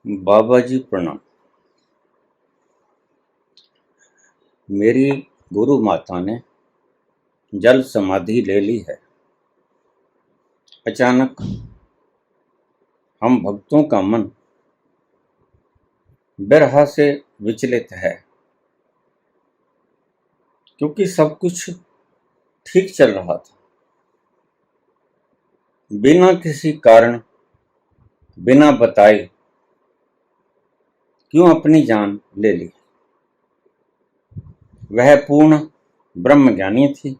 बाबा जी प्रणाम। मेरी गुरु माता ने जल समाधि ले ली है। अचानक हम भक्तों का मन बिरहा से विचलित है, क्योंकि सब कुछ ठीक चल रहा था। बिना किसी कारण, बिना बताए क्यों अपनी जान ले ली। वह पूर्ण ब्रह्मज्ञानी थी।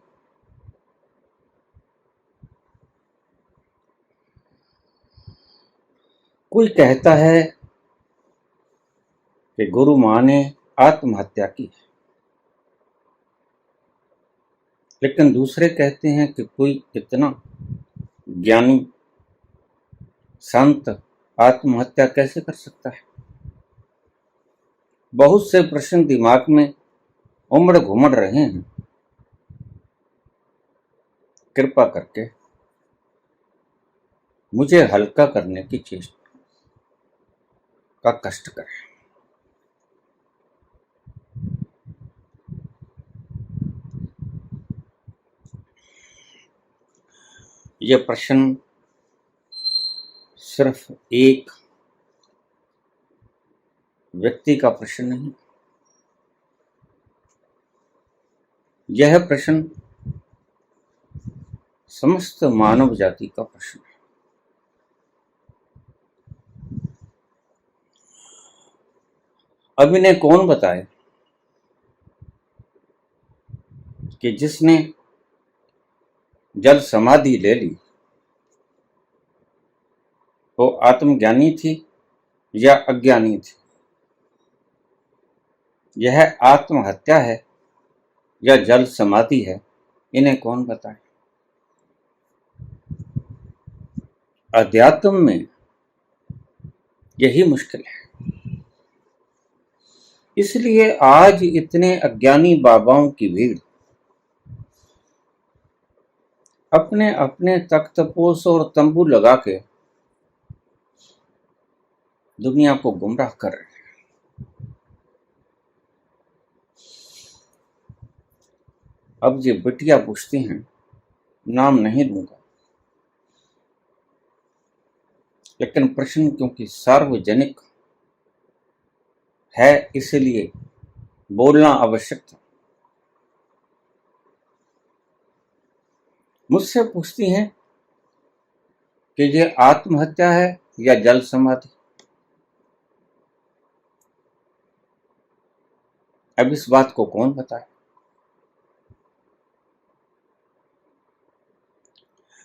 कोई कहता है कि गुरु माँ ने आत्महत्या की, लेकिन दूसरे कहते हैं कि कोई इतना ज्ञानी संत आत्महत्या कैसे कर सकता है। बहुत से प्रश्न दिमाग में उमड़ घुमड़ रहे हैं। कृपा करके मुझे हल्का करने की चेष्टा का कष्ट करें। यह प्रश्न सिर्फ एक व्यक्ति का प्रश्न नहीं, यह प्रश्न समस्त मानव जाति का प्रश्न है। अब इन्हें कौन बताए कि जिसने जल समाधि ले ली वो आत्मज्ञानी थी या अज्ञानी थी। यह आत्महत्या है या जल समाधि है, इन्हें कौन बताए। अध्यात्म में यही मुश्किल है। इसलिए आज इतने अज्ञानी बाबाओं की भीड़ अपने अपने तख्तपोश और तंबू लगा के दुनिया को गुमराह कर रहे हैं। अब ये बिटिया पूछती हैं, नाम नहीं दूंगा, लेकिन प्रश्न क्योंकि सार्वजनिक है इसलिए बोलना आवश्यक था। मुझसे पूछती हैं कि ये आत्महत्या है या जल समाधि। अब इस बात को कौन बताए।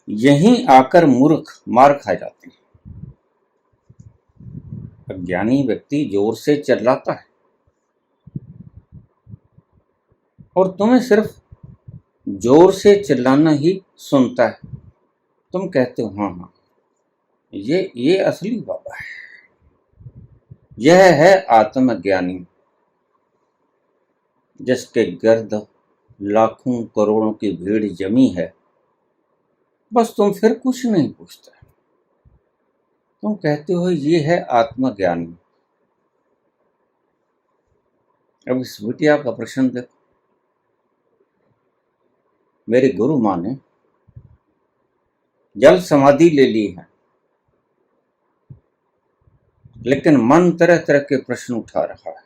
यहीं आकर मूर्ख मार खा जाते हैं। अज्ञानी व्यक्ति जोर से चिल्लाता है और तुम्हें सिर्फ जोर से चिल्लाना ही सुनता है। तुम कहते हो हाँ हाँ, ये असली बाबा है। यह है आत्मज्ञानी, जिसके गर्द लाखों करोड़ों की भीड़ जमी है। बस तुम फिर कुछ नहीं पूछते, तुम कहते हो ये है आत्मज्ञानी। अब इस बिटिया का प्रश्न देखो। मेरी गुरु माँ ने जल समाधि ले ली है, लेकिन मन तरह तरह के प्रश्न उठा रहा है।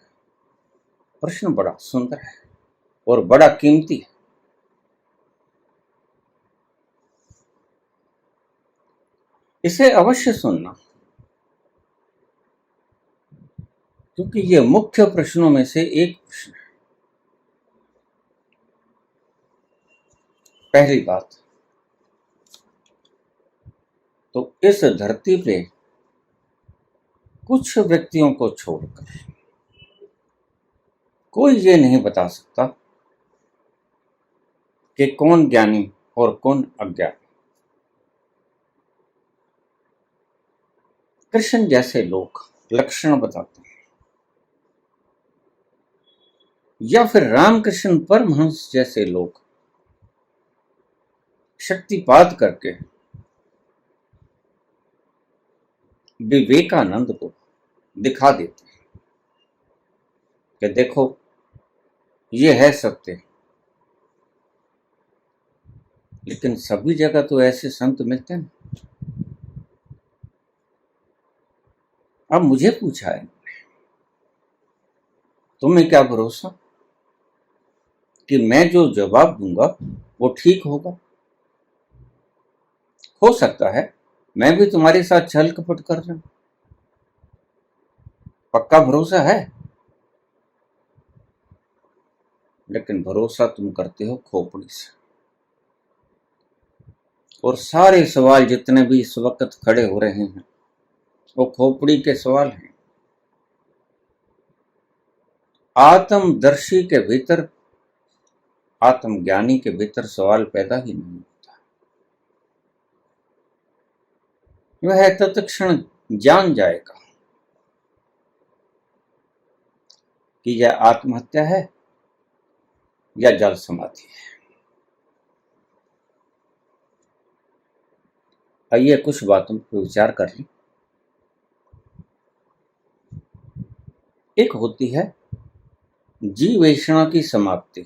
प्रश्न बड़ा सुंदर है और बड़ा कीमती है। इसे अवश्य सुनना, क्योंकि ये मुख्य प्रश्नों में से एक प्रश्न है। पहली बात तो इस धरती पे कुछ व्यक्तियों को छोड़कर कोई ये नहीं बता सकता कि कौन ज्ञानी और कौन अज्ञानी। कृष्ण जैसे लोग लक्षण बताते हैं, या फिर रामकृष्ण परमहंस जैसे लोग शक्तिपात करके विवेकानंद को दिखा देते हैं कि देखो ये है सत्य। लेकिन सभी जगह तो ऐसे संत मिलते हैं। अब मुझे पूछा है, तुम्हें क्या भरोसा कि मैं जो जवाब दूंगा वो ठीक होगा? हो सकता है मैं भी तुम्हारे साथ छल कपट कर रहा हूं। पक्का भरोसा है, लेकिन भरोसा तुम करते हो खोपड़ी से। और सारे सवाल जितने भी इस वक्त खड़े हो रहे हैं वो खोपड़ी के सवाल हैं। आत्मदर्शी के भीतर, आत्मज्ञानी के भीतर सवाल पैदा ही नहीं होता। वह तत्क्षण जान जाएगा कि यह आत्महत्या है या जल समाधि है। आइए कुछ बातों पर विचार कर लें। एक होती है जीवेषणा की समाप्ति।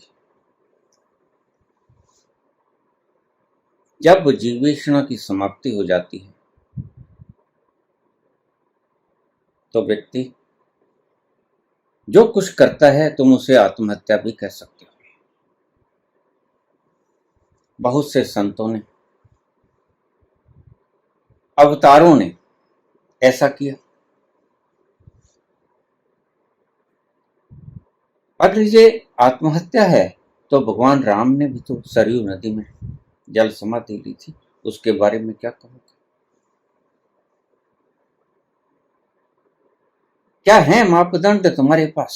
जब जीवेषणा की समाप्ति हो जाती है तो व्यक्ति जो कुछ करता है तुम उसे आत्महत्या भी कह सकते हो। बहुत से संतों ने, अवतारों ने ऐसा किया। अगर ये आत्महत्या है तो भगवान राम ने भी तो सरयू नदी में जल समाधि ली थी, उसके बारे में क्या कहोगे? क्या है मापदंड तुम्हारे पास?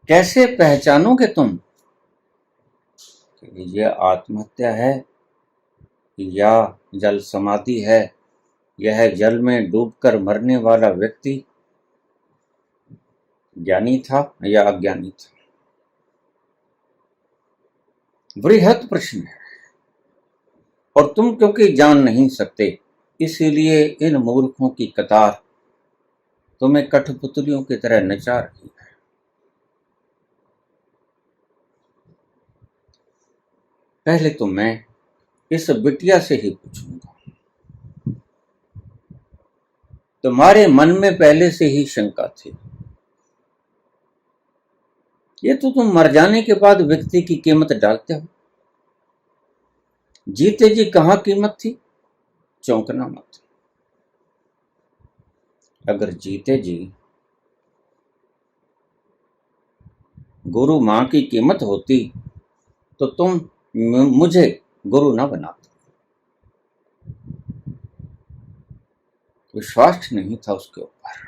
कैसे पहचानोगे तुम कि यह आत्महत्या है या जल समाधि है? यह जल में डूबकर मरने वाला व्यक्ति ज्ञानी था या अज्ञानी था? बृहत प्रश्न है। और तुम क्योंकि जान नहीं सकते इसीलिए इन मूर्खों की कतार तुम्हें कठपुतलियों की तरह नचा रही है। पहले तो मैं इस बिटिया से ही पूछूंगा, तुम्हारे मन में पहले से ही शंका थी? ये तो तुम मर जाने के बाद व्यक्ति की कीमत डालते हो। जीते जी कहां कीमत थी? चौंकना मत। अगर जीते जी गुरु मां की कीमत होती तो तुम मुझे गुरु ना बनाते। विश्वास नहीं था उसके ऊपर,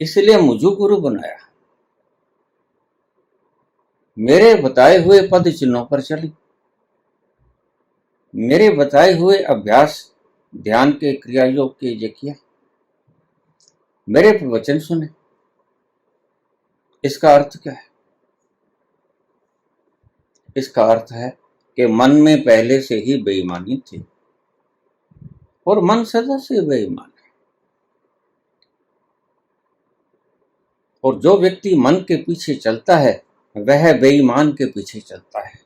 इसलिए मुझे गुरु बनाया। मेरे बताए हुए पद चिन्हों पर चली, मेरे बताए हुए अभ्यास ध्यान के क्रिया योग के ये किया, मेरे प्रवचन सुने। इसका अर्थ क्या है? इसका अर्थ है कि मन में पहले से ही बेईमानी थी और मन सदा से बेईमान है। और जो व्यक्ति मन के पीछे चलता है वह बेईमान के पीछे चलता है।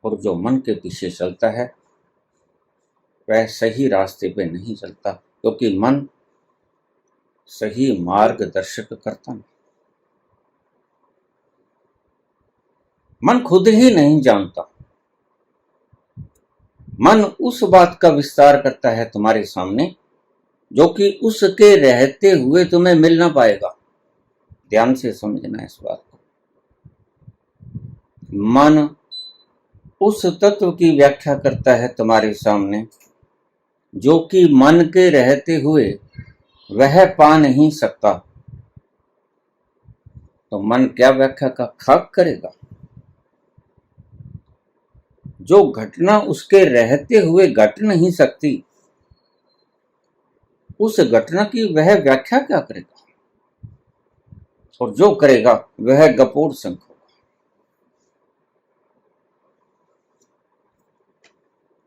और जो मन के पीछे चलता है वह सही रास्ते पे नहीं चलता, क्योंकि मन सही मार्गदर्शक करता नहीं। मन खुद ही नहीं जानता। मन उस बात का विस्तार करता है तुम्हारे सामने जो कि उसके रहते हुए तुम्हें मिल ना पाएगा। ध्यान से समझना इस बात को। मन उस तत्व की व्याख्या करता है तुम्हारे सामने जो कि मन के रहते हुए वह पा नहीं सकता। तो मन क्या व्याख्या का खाक करेगा? जो घटना उसके रहते हुए घट नहीं सकती उस घटना की वह व्याख्या क्या करेगा? और जो करेगा वह गपोड़ संख होगा।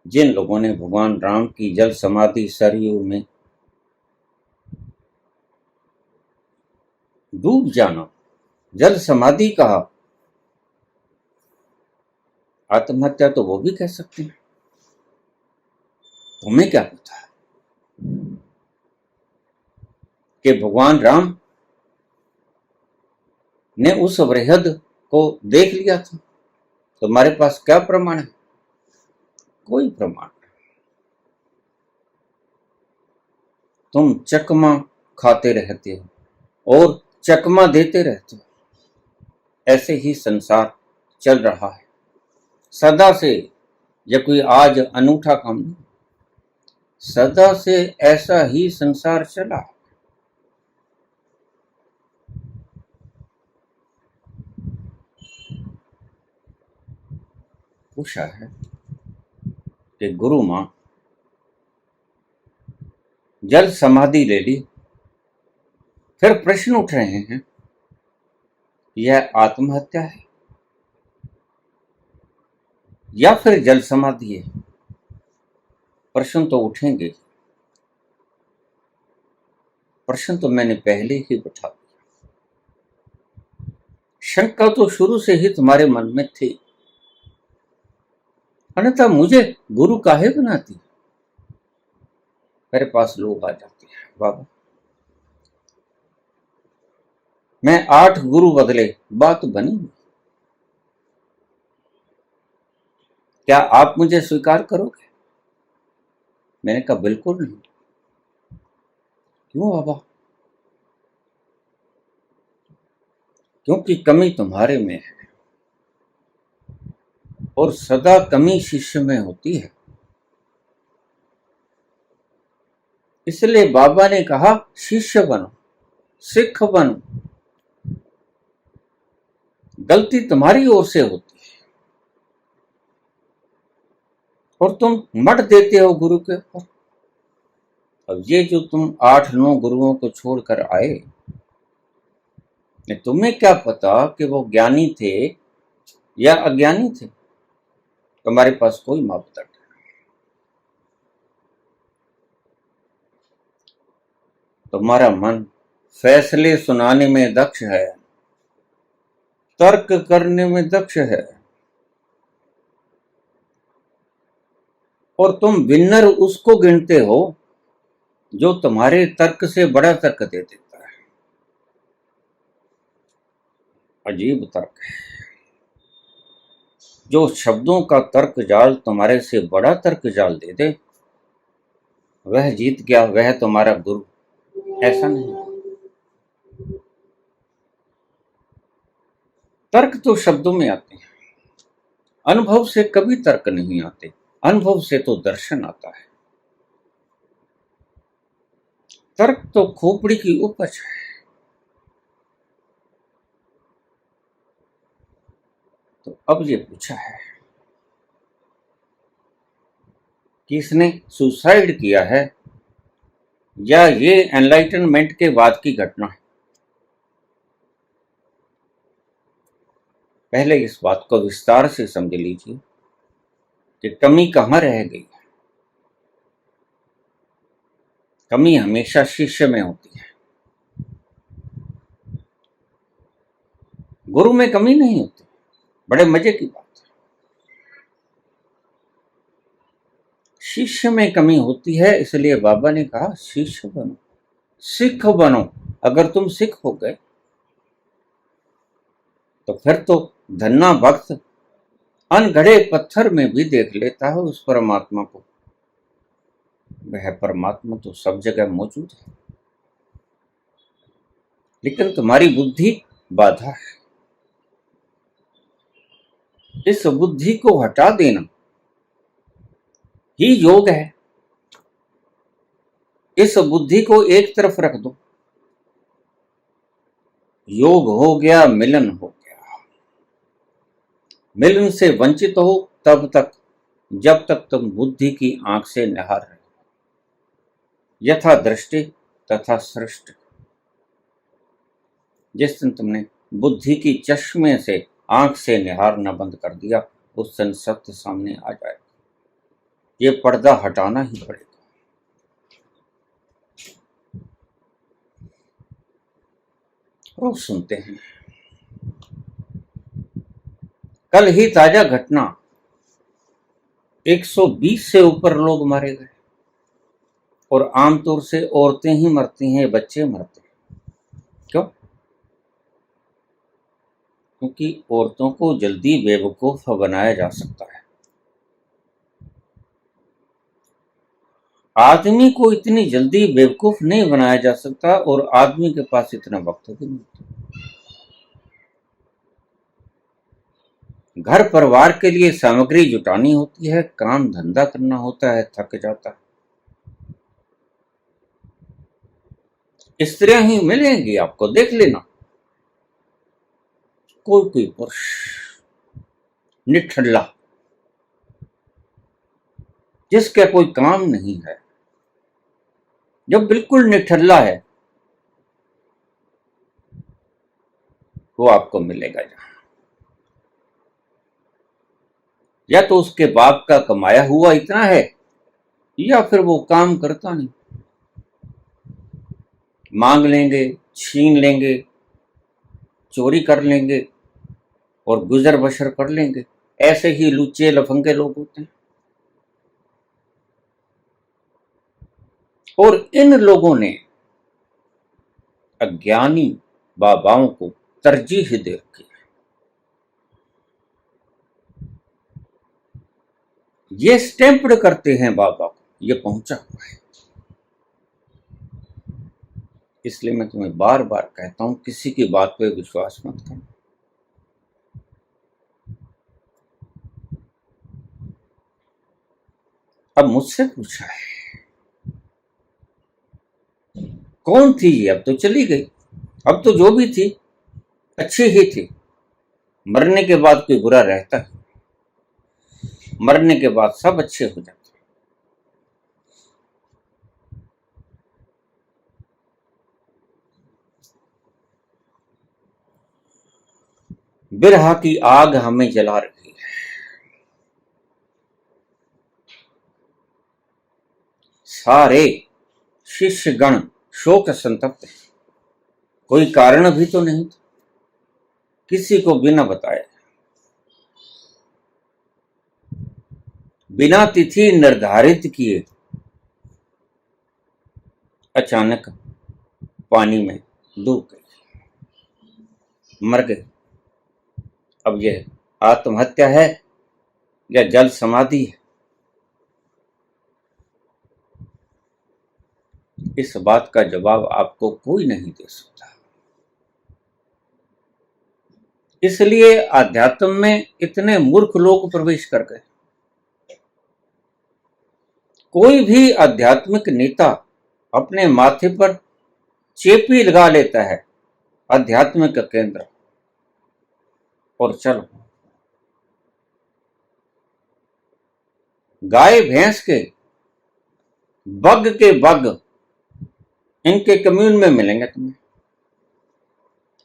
जिन लोगों ने भगवान राम की जल समाधि सरयू में डूब जाना जल समाधि कहा, आत्महत्या तो वो भी कह सकते हैं। तुम्हें क्या पता कि भगवान राम ने उस वृहद को देख लिया था? तुम्हारे पास क्या प्रमाण है? कोई प्रमाण नहीं। तुम चकमा खाते रहते हो और चकमा देते रहते हो। ऐसे ही संसार चल रहा है सदा से। यह कोई आज अनूठा काम नहीं, सदा से ऐसा ही संसार चला। पूछा है कि गुरु मां जल समाधि ले ली, फिर प्रश्न उठ रहे हैं, यह आत्महत्या है या फिर जल समाधि है? प्रश्न तो उठेंगे। प्रश्न तो मैंने पहले ही उठा दिया। शंका तो शुरू से ही तुम्हारे मन में थी, अन्यथा मुझे गुरु काहे बनाती? मेरे पास लोग आ जाते हैं, बाबा मैं 8 गुरु बदले, बात बनी? क्या आप मुझे स्वीकार करोगे? मैंने कहा बिल्कुल नहीं। क्यों बाबा? क्योंकि कमी तुम्हारे में है और सदा कमी शिष्य में होती है। इसलिए बाबा ने कहा शिष्य बनो, सिख बनो। गलती तुम्हारी ओर से होती है और तुम मट देते हो गुरु के ऊपर। अब ये जो तुम 8-9 गुरुओं को छोड़कर आए, तुम्हें क्या पता कि वो ज्ञानी थे या अज्ञानी थे? तुम्हारे पास कोई मापदंड नहीं। तुम्हारा मन फैसले सुनाने में दक्ष है, तर्क करने में दक्ष है, और तुम विनर उसको गिनते हो जो तुम्हारे तर्क से बड़ा तर्क दे देता है। अजीब तर्क है। जो शब्दों का तर्क जाल तुम्हारे से बड़ा तर्क जाल दे दे, वह जीत गया, वह तुम्हारा गुरु। ऐसा नहीं। तर्क तो शब्दों में आते हैं, अनुभव से कभी तर्क नहीं आते। अनुभव से तो दर्शन आता है। तर्क तो खोपड़ी की उपज है। तो अब ये पूछा है कि इसने सुसाइड किया है या ये एनलाइटनमेंट के बाद की घटना है? पहले इस बात को विस्तार से समझ लीजिए कि कमी कहाँ रह गई है। कमी हमेशा शिष्य में होती है, गुरु में कमी नहीं होती। बड़े मजे की बात है। शिष्य में कमी होती है, इसलिए बाबा ने कहा शिष्य बनो, सिख बनो। अगर तुम सिख हो गए तो फिर तो धन्ना भक्त अनगढ़े पत्थर में भी देख लेता है उस परमात्मा को। वह परमात्मा तो सब जगह मौजूद है, लेकिन तुम्हारी बुद्धि बाधा है। इस बुद्धि को हटा देना ही योग है। इस बुद्धि को एक तरफ रख दो, योग हो गया, मिलन हो गया। मिलन से वंचित हो तब तक, जब तक तुम बुद्धि की आंख से निहार रहे। यथा दृष्टि तथा सृष्टि। जिस दिन तुमने बुद्धि की चश्मे से आंख से निहारना बंद कर दिया, उस दिन सत्य सामने आ जाएगा। ये पर्दा हटाना ही पड़ेगा। और सुनते हैं, कल ही ताजा घटना, 120 से ऊपर लोग मारे गए, और आमतौर से औरतें ही मरती हैं, बच्चे मरते हैं। क्यों? क्योंकि औरतों को जल्दी बेवकूफ बनाया जा सकता है। आदमी को इतनी जल्दी बेवकूफ नहीं बनाया जा सकता, और आदमी के पास इतना वक्त भी नहीं। घर परिवार के लिए सामग्री जुटानी होती है, काम धंधा करना होता है, थक जाता है। स्त्रियां ही मिलेंगी आपको, देख लेना। कोई पुरुष निठल्ला, जिसका कोई काम नहीं है, जो बिल्कुल निठल्ला है, वो आपको मिलेगा जहां, या तो उसके बाप का कमाया हुआ इतना है, या फिर वो काम करता नहीं। मांग लेंगे, छीन लेंगे, चोरी कर लेंगे और गुजर बसर कर लेंगे। ऐसे ही लुच्चे लफंगे लोग होते हैं। और इन लोगों ने अज्ञानी बाबाओं को तरजीह दे रखी है। ये स्टैंप्ड करते हैं बाबा को, ये पहुंचा हुआ है। इसलिए मैं तुम्हें बार बार कहता हूं, किसी की बात पे विश्वास मत करो। अब मुझसे पूछा है, कौन थी ये? अब तो चली गई। अब तो जो भी थी अच्छी ही थी। मरने के बाद कोई बुरा रहता है? मरने के बाद सब अच्छे हो जाते। बिरहा की आग हमें जला रही है। सारे शिष्यगण शोक संतप्त हैं। कोई कारण भी तो नहीं था, किसी को बिना बताए, बिना तिथि निर्धारित किए अचानक पानी में डूब गई, मर गई। अब यह आत्महत्या है या जल समाधि है, इस बात का जवाब आपको कोई नहीं दे सकता। इसलिए आध्यात्म में इतने मूर्ख लोग प्रवेश कर गए। कोई भी आध्यात्मिक नेता अपने माथे पर चेपी लगा लेता है, आध्यात्मिक केंद्र, और चलो। गाय भैंस के, बग के बग इनके कम्यून में मिलेंगे तुम्हें,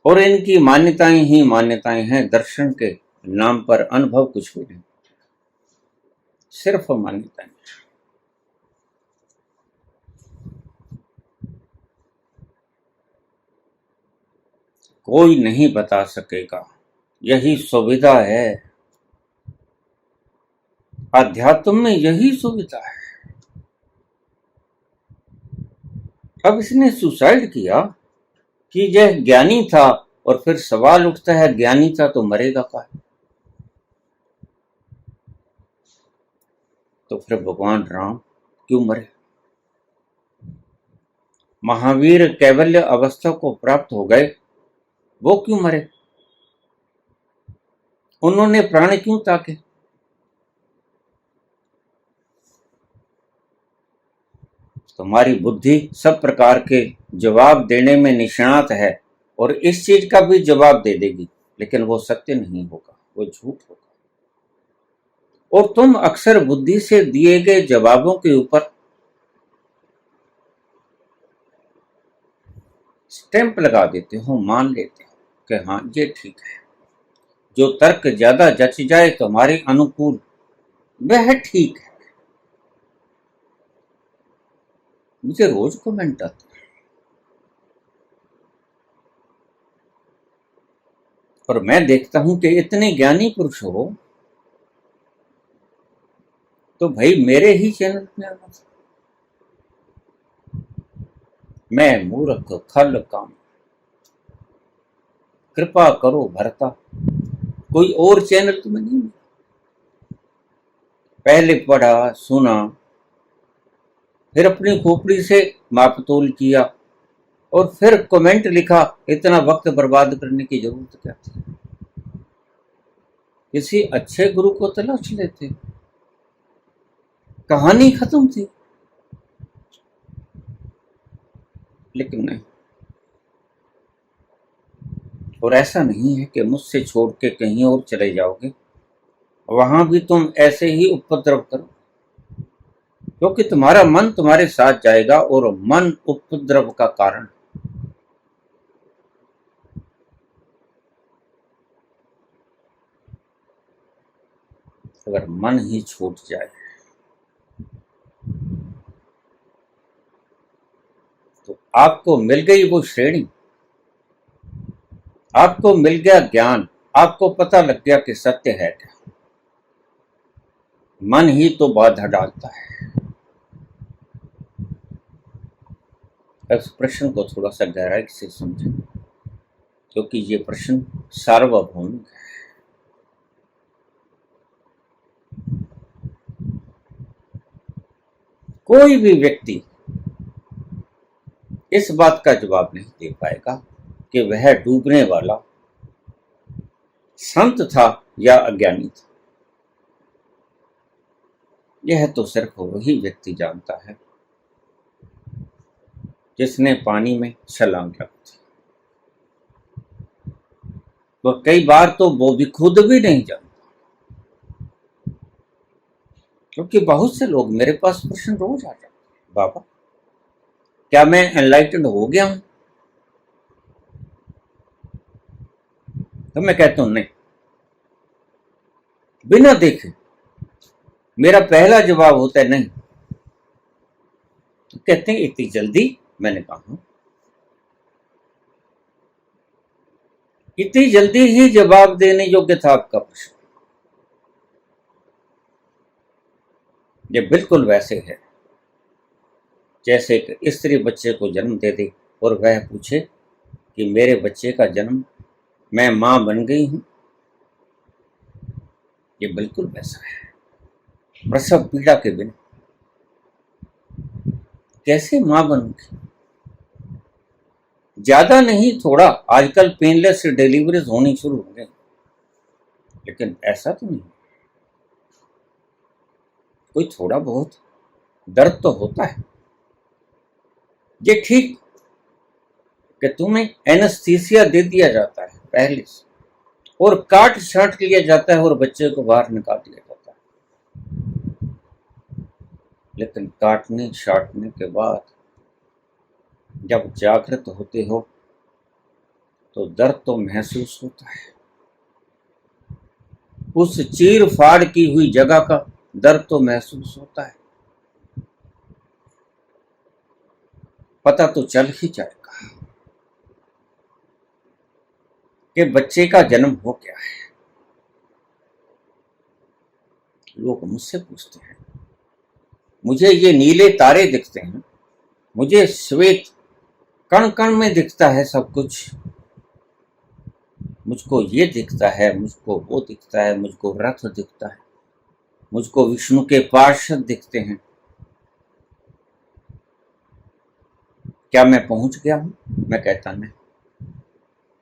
और इनकी मान्यताएं ही मान्यताएं हैं। दर्शन के नाम पर अनुभव कुछ भी नहीं, सिर्फ मान्यताएं। कोई नहीं बता सकेगा, यही सुविधा है अध्यात्म में, यही सुविधा है। अब इसने सुसाइड किया कि यह ज्ञानी था, और फिर सवाल उठता है, ज्ञानी था तो मरेगा क्या? तो फिर भगवान राम क्यों मरे? महावीर कैवल्य अवस्था को प्राप्त हो गए, वो क्यों मरे? उन्होंने प्राण क्यों ताके? तुम्हारी बुद्धि सब प्रकार के जवाब देने में निष्णात है, और इस चीज का भी जवाब दे देगी, लेकिन वो सत्य नहीं होगा, वो झूठ होगा। और तुम अक्सर बुद्धि से दिए गए जवाबों के ऊपर स्टैंप लगा देते हो, मान लेते हो कि हाँ ये ठीक है। जो तर्क ज्यादा जच जाए तुम्हारे अनुकूल, वह ठीक है। मुझे रोज कमेंट आते हैं और मैं देखता हूं कि इतने ज्ञानी पुरुष हो तो भाई मेरे ही चैनल पे आना था। मैं मूर्ख खल काम, कृपा करो भरता, कोई और चैनल तुम्हें नहीं मिला। पहले पढ़ा सुना, फिर अपनी खोपड़ी से माप तोल किया और फिर कमेंट लिखा। इतना वक्त बर्बाद करने की जरूरत क्या थी? किसी अच्छे गुरु को तलाश लेते, कहानी खत्म थी। लेकिन नहीं, और ऐसा नहीं है कि मुझसे छोड़ के कहीं और चले जाओगे, वहां भी तुम ऐसे ही उपद्रव करो, क्योंकि तुम्हारा मन तुम्हारे साथ जाएगा और मन उपद्रव का कारण। अगर मन ही छूट जाए तो आपको मिल गई वो श्रेणी, आपको मिल गया ज्ञान, आपको पता लग गया कि सत्य है क्या। मन ही तो बाधा डालता है। इस प्रश्न को थोड़ा सा गहराई से समझें, क्योंकि ये प्रश्न सार्वभौमिक है। कोई भी व्यक्ति इस बात का जवाब नहीं दे पाएगा कि वह डूबने वाला संत था या अज्ञानी था। यह तो सिर्फ वही व्यक्ति जानता है जिसने पानी में छलांग लगाई। तो कई बार तो वो भी खुद भी नहीं जानता, क्योंकि बहुत से लोग मेरे पास प्रश्न रोज आ जाते हैं, बाबा क्या मैं एनलाइटेंड हो गया हूं? तो मैं कहता हूं नहीं। बिना देखे मेरा पहला जवाब होता है नहीं। तो कहते हैं इतनी जल्दी? मैंने कहा इतनी जल्दी ही जवाब देने योग्य था आपका प्रश्न। ये बिल्कुल वैसे है जैसे एक स्त्री बच्चे को जन्म दे दे और वह पूछे कि मेरे बच्चे का जन्म, मैं मां बन गई हूं। ये बिल्कुल वैसा है। प्रसव पीड़ा के बिना कैसे मां बनूंगी? ज्यादा नहीं, थोड़ा आजकल पेनलेस डिलीवरीज होनी शुरू हो गई, लेकिन ऐसा तो नहीं। कोई थोड़ा बहुत दर्द तो होता है। ये ठीक कि तुम्हें एनेस्थीसिया दे दिया जाता है पहले से और काट छांट लिया जाता है और बच्चे को बाहर निकाल दिया जाता है। लेकिन काटने छाटने के बाद जब जागृत होते हो तो दर्द तो महसूस होता है। उस चीर फाड़ की हुई जगह का दर्द तो महसूस होता है। पता तो चल ही जाएगा कि बच्चे का जन्म हो गया है। लोग मुझसे पूछते हैं, मुझे ये नीले तारे दिखते हैं, मुझे श्वेत कण कण में दिखता है सब कुछ, मुझको ये दिखता है, मुझको वो दिखता है, मुझको रथ दिखता है, मुझको विष्णु के पार्षद दिखते हैं। क्या मैं पहुंच गया हूं? मैं कहता नहीं,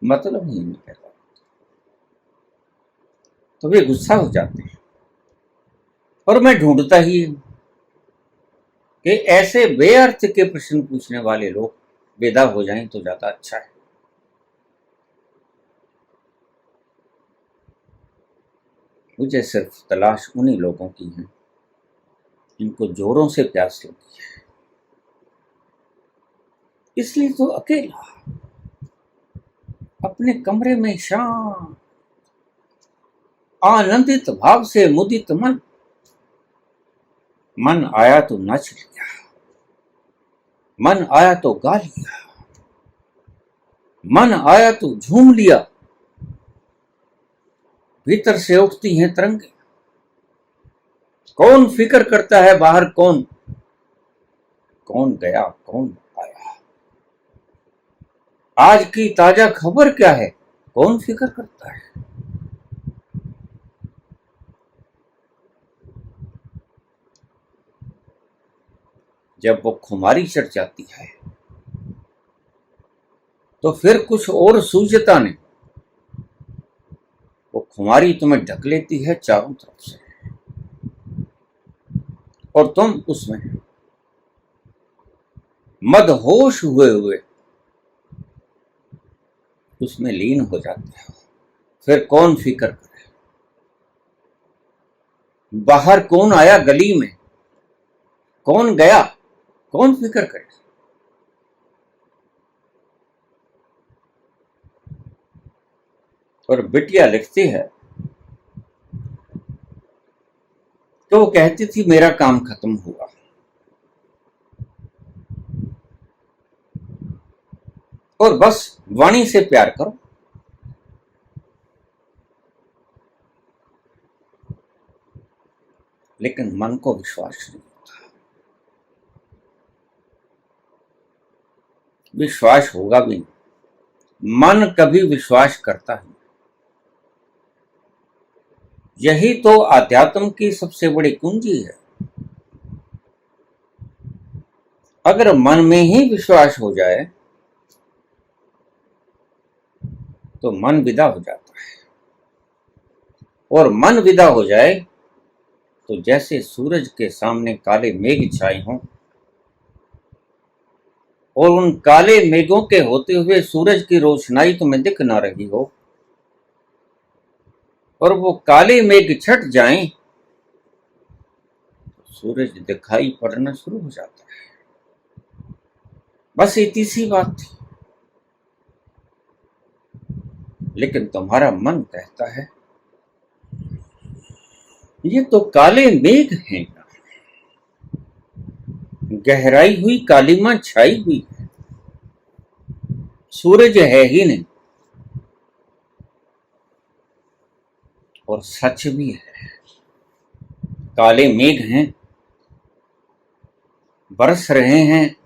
मतलब ही नहीं कहता। तो वे गुस्सा हो जाते हैं और मैं ढूंढता ही हूं कि ऐसे बेअर्थ के प्रश्न पूछने वाले लोग विदा हो जाएं तो ज्यादा अच्छा है। मुझे सिर्फ तलाश उन्हीं लोगों की है जिनको जोरों से प्यास लगी है। इसलिए तो अकेला अपने कमरे में शांत आनंदित भाव से मुदित मन आया तो नाच लिया, मन आया तो गा लिया, मन आया तो झूम लिया, भीतर से उठती हैं तरंगे। कौन फिक्र करता है बाहर कौन, कौन गया कौन आया। आज की ताजा खबर क्या है, कौन फिक्र करता है। जब वो खुमारी चढ़ जाती है तो फिर कुछ और सूझता नहीं, वो खुमारी तुम्हें ढक लेती है चारों तरफ से, और तुम उसमें मदहोश हुए हुए उसमें लीन हो जाते हो। फिर कौन फिक्र करे, बाहर कौन आया गली में, कौन गया, कौन फिक्र करे। और बिटिया लिखती है तो वो कहती थी मेरा काम खत्म हुआ, और बस वाणी से प्यार करो। लेकिन मन को विश्वास नहीं होता, विश्वास होगा भी नहीं, मन कभी विश्वास करता है। यही तो आध्यात्म की सबसे बड़ी कुंजी है। अगर मन में ही विश्वास हो जाए तो मन विदा हो जाता है, और मन विदा हो जाए तो जैसे सूरज के सामने काले मेघ छाए हों, और उन काले मेघों के होते हुए सूरज की रोशनाई तुम्हें दिख ना रही हो, और वो काले मेघ छट जाएं, सूरज दिखाई पड़ना शुरू हो जाता है। बस इतनी सी बात थी। लेकिन तुम्हारा मन कहता है ये तो काले मेघ हैं, गहराई हुई कालीमा छाई हुई है, सूरज है ही नहीं। और सच भी है, काले मेघ हैं, बरस रहे हैं,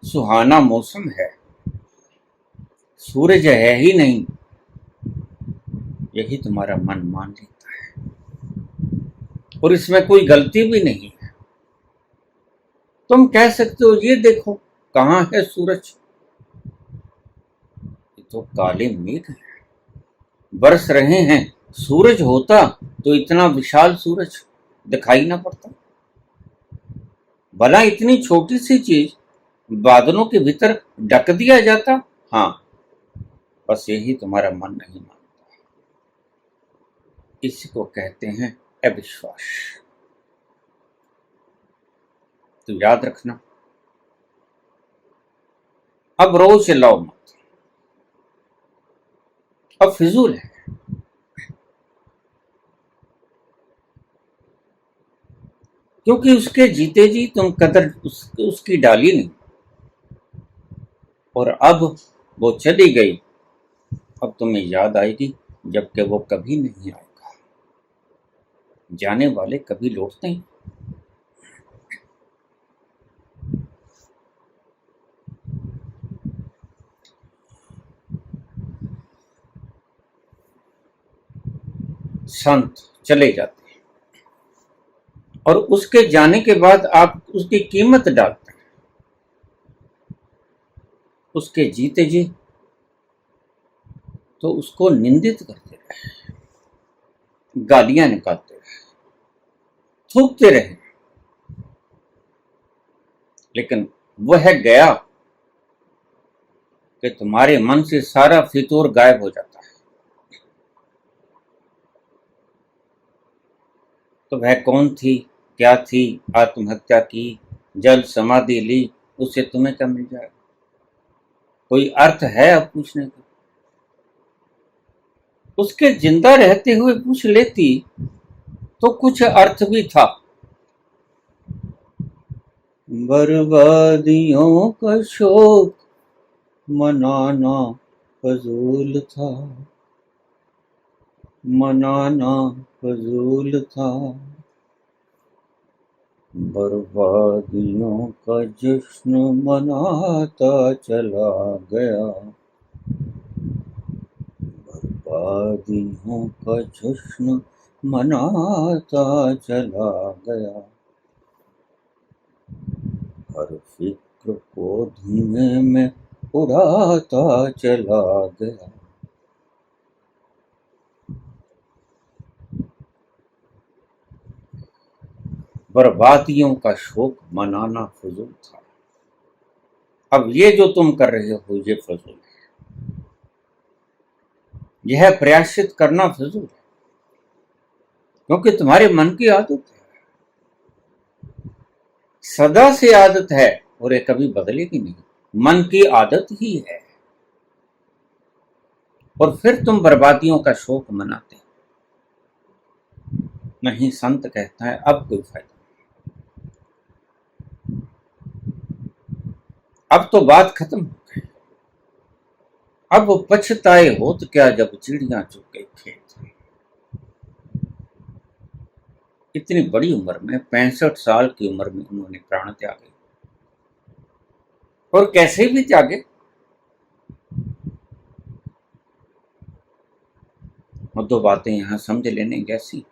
सुहाना मौसम है, सूरज है ही नहीं। यही तुम्हारा मन मान लेता है, और इसमें कोई गलती भी नहीं है। तुम कह सकते हो ये देखो कहां है सूरज, ये तो काले मेघ हैं, बरस रहे हैं। सूरज होता तो इतना विशाल सूरज दिखाई ना पड़ता। भला इतनी छोटी सी चीज बादलों के भीतर ढक दिया जाता। हाँ, बस यही तुम्हारा मन नहीं मानता। इसी को कहते हैं अविश्वास। तो याद रखना, अब रोज चिल्लाओ मत, अब फिजूल है। क्योंकि उसके जीते जी तुम कदर उसकी डाली नहीं, और अब वो चली गई। अब तुम्हें याद आएगी जबकि वो कभी नहीं आएगा। जाने वाले कभी लौटते हैं। संत चले जाते हैं, और उसके जाने के बाद आप उसकी कीमत डालते हैं। उसके जीते जी तो उसको निंदित करते रहे, गालियां निकालते रहे, थूकते रहे। लेकिन वह गया कि तुम्हारे मन से सारा फितूर गायब हो जाता है। तो वह कौन थी, क्या थी, आत्महत्या की, जल समाधि ली, उससे तुम्हें क्या मिल जाएगा? कोई अर्थ है अब पूछने का? उसके जिंदा रहते हुए पूछ लेती तो कुछ अर्थ भी था। बर्बादियों का शोक मनाना फजूल था, मनाना फजूल था। बर्बादियों का जश्न मनाता चला गया, बर्बादियों का जश्न मनाता चला गया। हर फिक्र को धुएं में उड़ाता चला गया। बर्बादियों का शोक मनाना फजूल था। अब ये जो तुम कर रहे हो ये फजूल है, यह प्रयासित करना फजूल है, क्योंकि तुम्हारे मन की आदत है, सदा से आदत है और ये कभी बदलेगी नहीं। मन की आदत ही है, और फिर तुम बर्बादियों का शोक मनाते हो। नहीं, संत कहता है अब कोई फायदा, अब तो बात खत्म हो गई। अब पछताए होत क्या जब चिड़ियां चुग गई खेत। इतनी बड़ी उम्र में, 65 साल की उम्र में उन्होंने प्राण त्यागे, और कैसे भी त्यागे। और दो बातें यहां समझ लेने जैसी,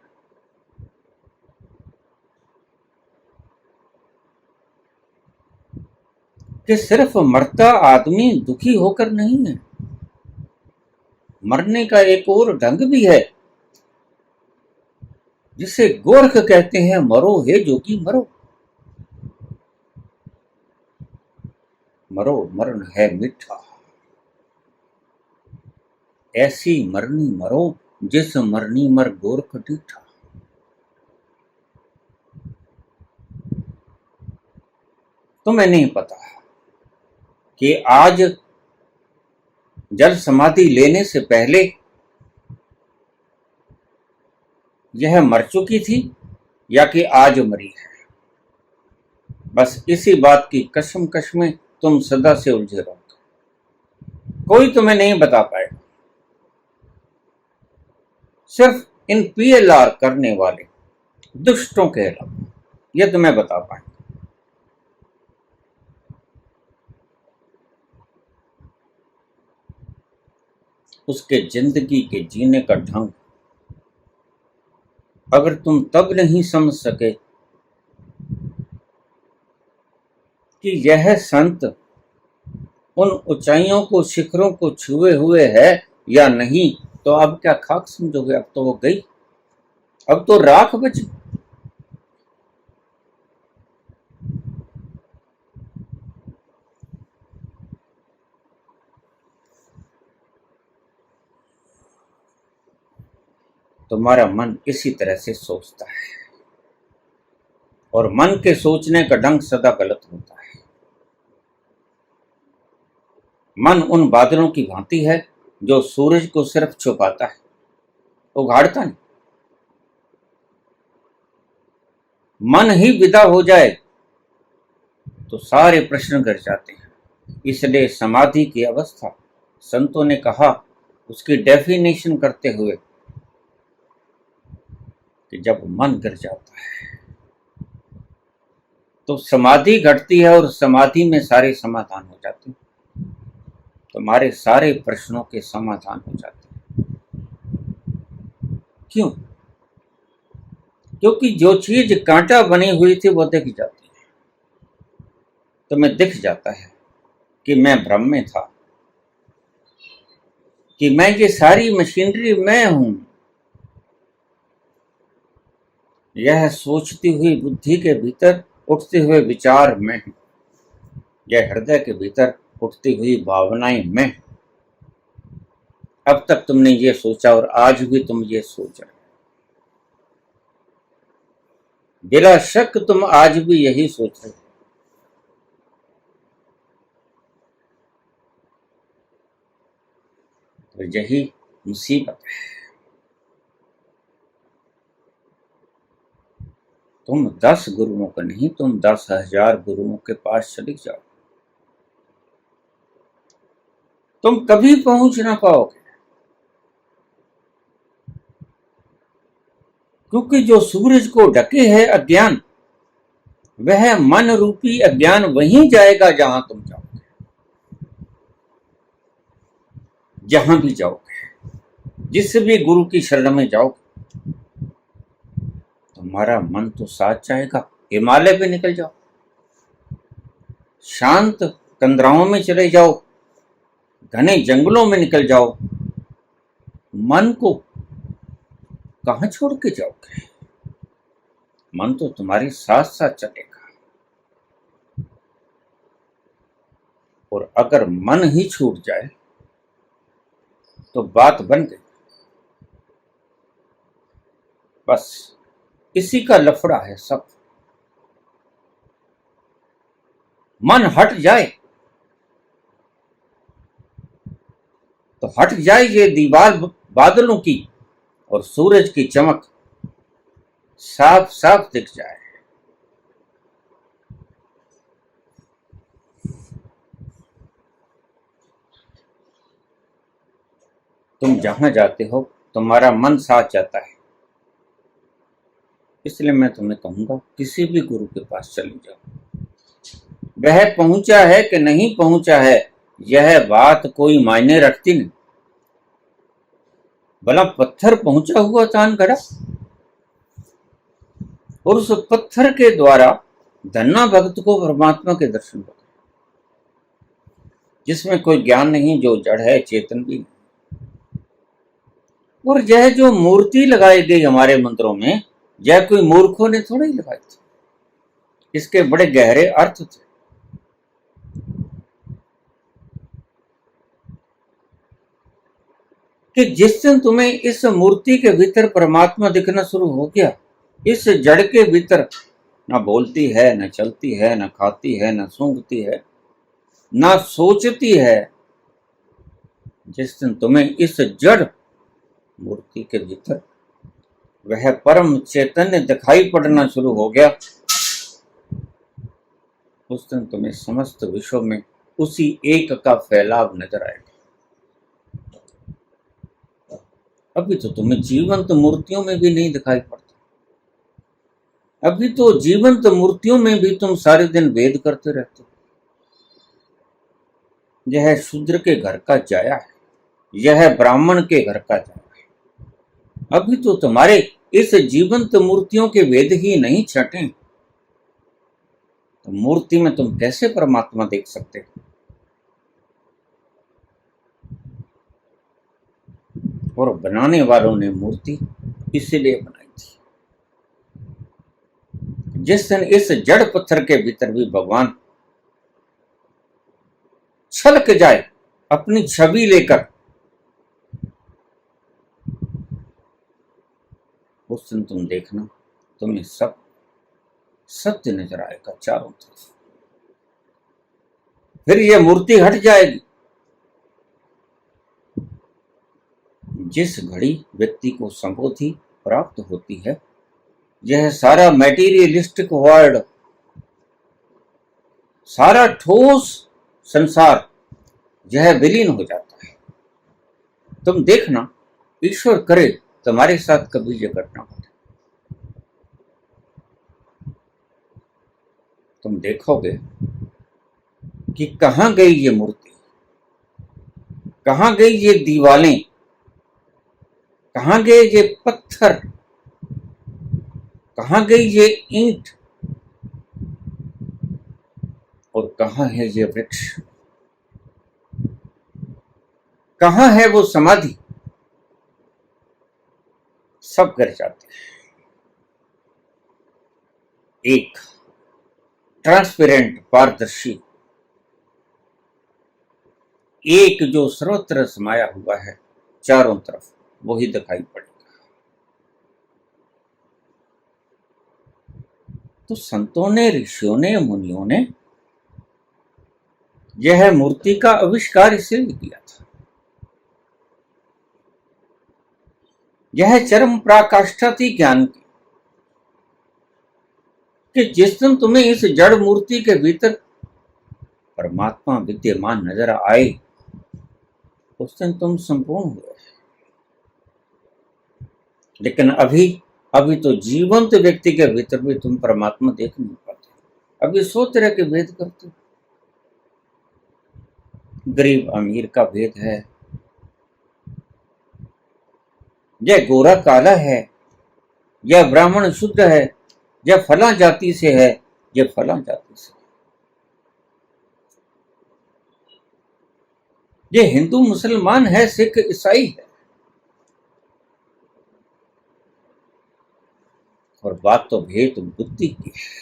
कि सिर्फ मरता आदमी दुखी होकर नहीं है, मरने का एक और ढंग भी है, जिसे गोरख कहते हैं, मरो हे जोगी मरो। मरो मरण है मीठा, ऐसी मरनी मरो जिस मरनी मर गोरख डीठा। तुम्हें नहीं पता कि आज जल समाधि लेने से पहले यह मर चुकी थी या कि आज मरी है। बस इसी बात की कशमकश में तुम सदा से उलझे रहो, कोई तुम्हें नहीं बता पाएगा। सिर्फ इन पीएलआर करने वाले दुष्टों के अलावा ये तुम्हें बता पाएंगे। उसके जिंदगी के जीने का ढंग अगर तुम तब नहीं समझ सके कि यह संत उन ऊंचाइयों को, शिखरों को छुए हुए है या नहीं, तो अब क्या खाक समझोगे। अब तो वो गई, अब तो राख बची। तुम्हारा मन इसी तरह से सोचता है, और मन के सोचने का ढंग सदा गलत होता है। मन उन बादलों की भांति है जो सूरज को सिर्फ छुपाता है, उघाड़ता नहीं। मन ही विदा हो जाए तो सारे प्रश्न गिर जाते हैं। इसलिए समाधि की अवस्था, संतों ने कहा उसकी डेफिनेशन करते हुए, कि जब मन गिर जाता है तो समाधि घटती है, और समाधि में सारे समाधान हो जाते हैं। तुम्हारे सारे प्रश्नों के समाधान हो जाते हैं। क्यों? क्योंकि जो चीज कांटा बनी हुई थी वो दिख जाती है। तुम्हें दिख जाता है कि मैं भ्रम में था, कि मैं ये सारी मशीनरी मैं हूं। यह सोचती हुई बुद्धि के भीतर उठते हुए विचार मैं हूं, यह हृदय के भीतर उठती हुई भावनाएं मैं। अब तक तुमने ये सोचा और आज भी तुम ये सोच रहे, बिला शक तुम आज भी यही सोच रहे हो। तो यही मुसीबत है। तुम 10 गुरुओं का नहीं, तुम 10,000 गुरुओं के पास चले जाओ, तुम कभी पहुंच ना पाओगे। क्योंकि जो सूरज को ढके है अज्ञान, वह मन रूपी अज्ञान वहीं जाएगा जहां तुम जाओगे, जहां भी जाओगे, जिस भी गुरु की शरण में जाओगे, तुम्हारा मन तो साथ जाएगा। हिमालय पे निकल जाओ, शांत कंदराओं में चले जाओ, घने जंगलों में निकल जाओ, मन को कहां छोड़ के जाओगे? मन तो तुम्हारे साथ साथ चलेगा। और अगर मन ही छूट जाए तो बात बन गई। बस इसी का लफड़ा है सब। मन हट जाए तो हट जाए ये दीवार बादलों की, और सूरज की चमक साफ साफ दिख जाए। तुम जहां जाते हो तुम्हारा मन साथ जाता है। इसलिए मैं तुम्हें कहूंगा किसी भी गुरु के पास चले जाओ। वह पहुंचा है कि नहीं पहुंचा है यह बात कोई मायने रखती नहीं। भला पत्थर पहुंचा हुआ तान खड़ा, और उस पत्थर के द्वारा धन्ना भक्त को परमात्मा के दर्शन होते, जिसमें कोई ज्ञान नहीं, जो जड़ है चेतन भी नहीं। और यह जो मूर्ति लगाई गई हमारे मंत्रों में, यह कोई मूर्खों ने थोड़ा ही लगाई थी, इसके बड़े गहरे अर्थ थे। कि जिस दिन तुम्हें इस मूर्ति के भीतर परमात्मा दिखना शुरू हो गया, इस जड़ के भीतर ना बोलती है, न चलती है, न खाती है, न सूंघती है, ना सोचती है, जिस दिन तुम्हें इस जड़ मूर्ति के भीतर वह परम चैतन्य दिखाई पड़ना शुरू हो गया, उस दिन तुम्हें समस्त विश्व में उसी एक का फैलाव नजर आएगा। अभी तो तुम्हें जीवंत मूर्तियों में भी नहीं दिखाई पड़ता। अभी तो जीवंत मूर्तियों में भी तुम सारे दिन वेद करते रहते हो। यह शूद्र के घर का जाया है, यह ब्राह्मण के घर का जाया है। अभी तो तुम्हारे इस जीवंत मूर्तियों के वेद ही नहीं छटे, तो मूर्ति में तुम कैसे परमात्मा देख सकते हो? और बनाने वालों ने मूर्ति इसलिए बनाई थी, जिस दिन इस जड़ पत्थर के भीतर भी भगवान छलक जाए अपनी छवि लेकर, उस दिन तुम देखना तुम्हें सब सत्य नजर आएगा चारों तरफ। फिर यह मूर्ति हट जाएगी। जिस घड़ी व्यक्ति को संबोधि प्राप्त होती है, यह सारा मैटीरियलिस्टिक वर्ल्ड, सारा ठोस संसार, यह विलीन हो जाता है। तुम देखना, ईश्वर करे तुम्हारे साथ कभी यह घटना घटे, तुम देखोगे कि कहां गई ये मूर्ति, कहां गई ये दीवालें, कहां गए ये पत्थर, कहां गई ये ईंट, और कहां है ये वृक्ष, कहां है वो समाधि। सब गिर जाते हैं। एक ट्रांसपेरेंट, पारदर्शी, एक जो सर्वत्र समाया हुआ है चारों तरफ, वही दिखाई पड़ेगा। तो संतों ने, ऋषियों ने, मुनियों ने यह मूर्ति का आविष्कार इसलिए किया था। यह चरम पराकाष्ठा थी ज्ञान की। कि जिस दिन तुम्हें इस जड़ मूर्ति के भीतर परमात्मा विद्यमान नजर आए, उस दिन तुम संपूर्ण हुए। लेकिन अभी अभी तो जीवंत व्यक्ति के भीतर भी तुम परमात्मा देख नहीं पाते। अभी 100 तरह के भेद करते हो। गरीब अमीर का भेद है, यह गोरा काला है, यह ब्राह्मण शुद्ध है, यह फला जाति से है, यह फला जाति से। यह हिंदू मुसलमान है, सिख ईसाई है। और बात तो भेद बुद्धि की है।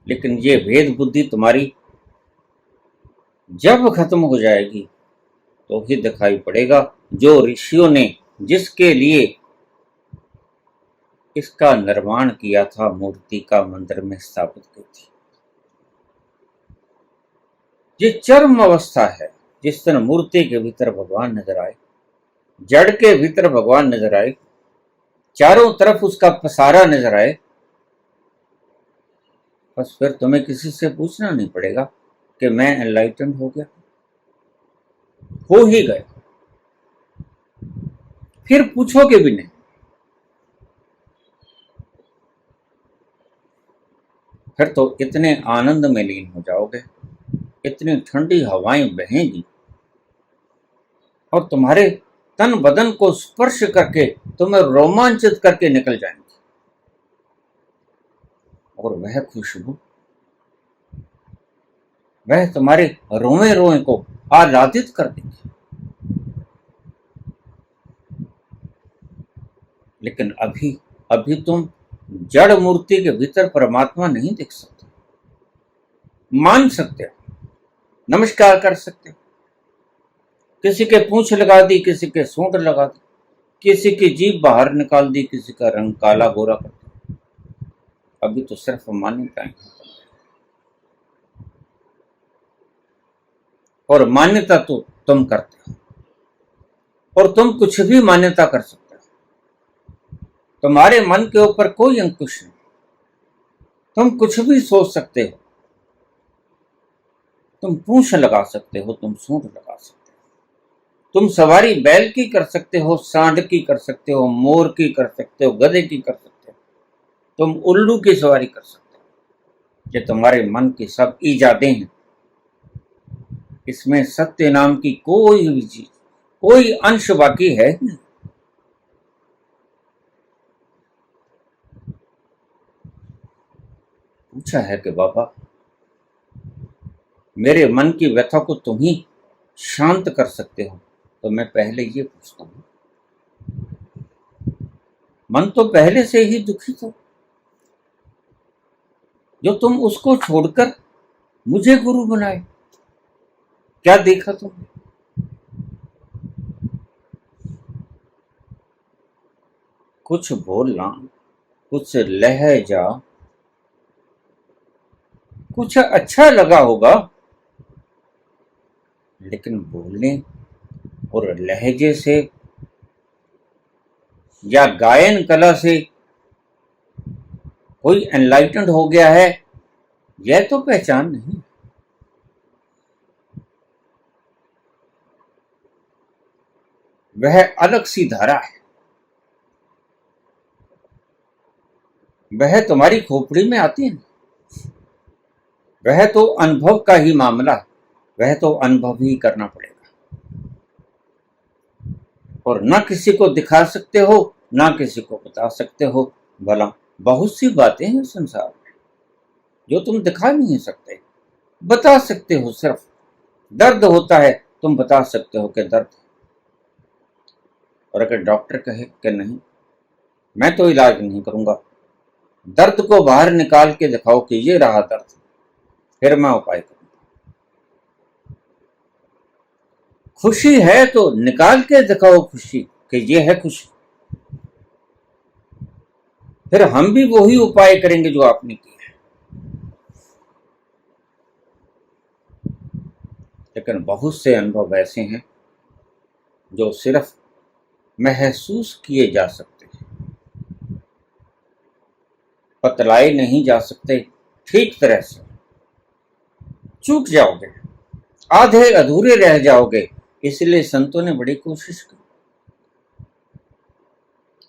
लेकिन ये भेद बुद्धि तुम्हारी जब खत्म हो जाएगी तो ही दिखाई पड़ेगा जो ऋषियों ने जिसके लिए इसका निर्माण किया था, मूर्ति का मंदिर में स्थापित की थी। ये चरम अवस्था है। जिस दिन मूर्ति के भीतर भगवान नजर आए, जड़ के भीतर भगवान नजर आए, चारों तरफ उसका पसारा नजर आए, बस फिर तुम्हें किसी से पूछना नहीं पड़ेगा कि मैं एनलाइटेंड हो गया, हो ही गए। फिर पूछोगे भी नहीं। फिर तो इतने आनंद में लीन हो जाओगे, इतनी ठंडी हवाएं बहेंगी और तुम्हारे तन बदन को स्पर्श करके तुम्हें रोमांचित करके निकल जाएंगे। और वह खुशबू, वह तुम्हारे रोए रोए को आह्लादित कर देगी। लेकिन अभी अभी तुम जड़ मूर्ति के भीतर परमात्मा नहीं देख सकते। मान सकते हो, नमस्कार कर सकते हो, किसी के पूंछ लगा दी, किसी के सूंड लगा दी, किसी की जीभ बाहर निकाल दी, किसी का रंग काला गोरा कर दिया। अभी तो सिर्फ मान्यताएं। और मान्यता तो तुम करते हो, और तुम कुछ भी मान्यता कर सकते हो। तुम्हारे मन के ऊपर कोई अंकुश नहीं। तुम कुछ भी सोच सकते हो। तुम पूंछ लगा सकते हो, तुम सूंड लगा सकते हो, तुम सवारी बैल की कर सकते हो, सांड की कर सकते हो, मोर की कर सकते हो, गधे की कर सकते हो, तुम उल्लू की सवारी कर सकते हो। ये तुम्हारे मन की सब इजादें हैं। इसमें सत्य नाम की कोई भी चीज, कोई अंश बाकी है नहीं। पूछा है कि बाबा मेरे मन की व्यथा को तुम ही शांत कर सकते हो, तो मैं पहले ये पूछता हूं, मन तो पहले से ही दुखी था, जो तुम उसको छोड़कर मुझे गुरु बनाए, क्या देखा तुमने? कुछ बोलना, कुछ लहजा, कुछ अच्छा लगा होगा, लेकिन बोलने और लहजे से या गायन कला से कोई एनलाइटेंड हो गया है, यह तो पहचान नहीं। वह अलग सी धारा है। वह तुम्हारी खोपड़ी में आती है। वह तो अनुभव का ही मामला है। वह तो अनुभव ही करना पड़ेगा। और ना किसी को दिखा सकते हो, ना किसी को बता सकते हो। भला बहुत सी बातें हैं संसार में जो तुम दिखा नहीं सकते, बता सकते हो। सिर्फ दर्द होता है, तुम बता सकते हो कि दर्द है। और अगर डॉक्टर कहे कि नहीं, मैं तो इलाज नहीं करूंगा, दर्द को बाहर निकाल के दिखाओ कि ये रहा दर्द, फिर मैं उपाय करूंगा। खुशी है तो निकाल के दिखाओ खुशी कि ये है खुशी, फिर हम भी वही उपाय करेंगे जो आपने किया है। लेकिन बहुत से अनुभव ऐसे हैं जो सिर्फ महसूस किए जा सकते हैं, बतलाए नहीं जा सकते ठीक तरह से, चूक जाओगे, आधे अधूरे रह जाओगे। इसलिए संतों ने बड़ी कोशिश की।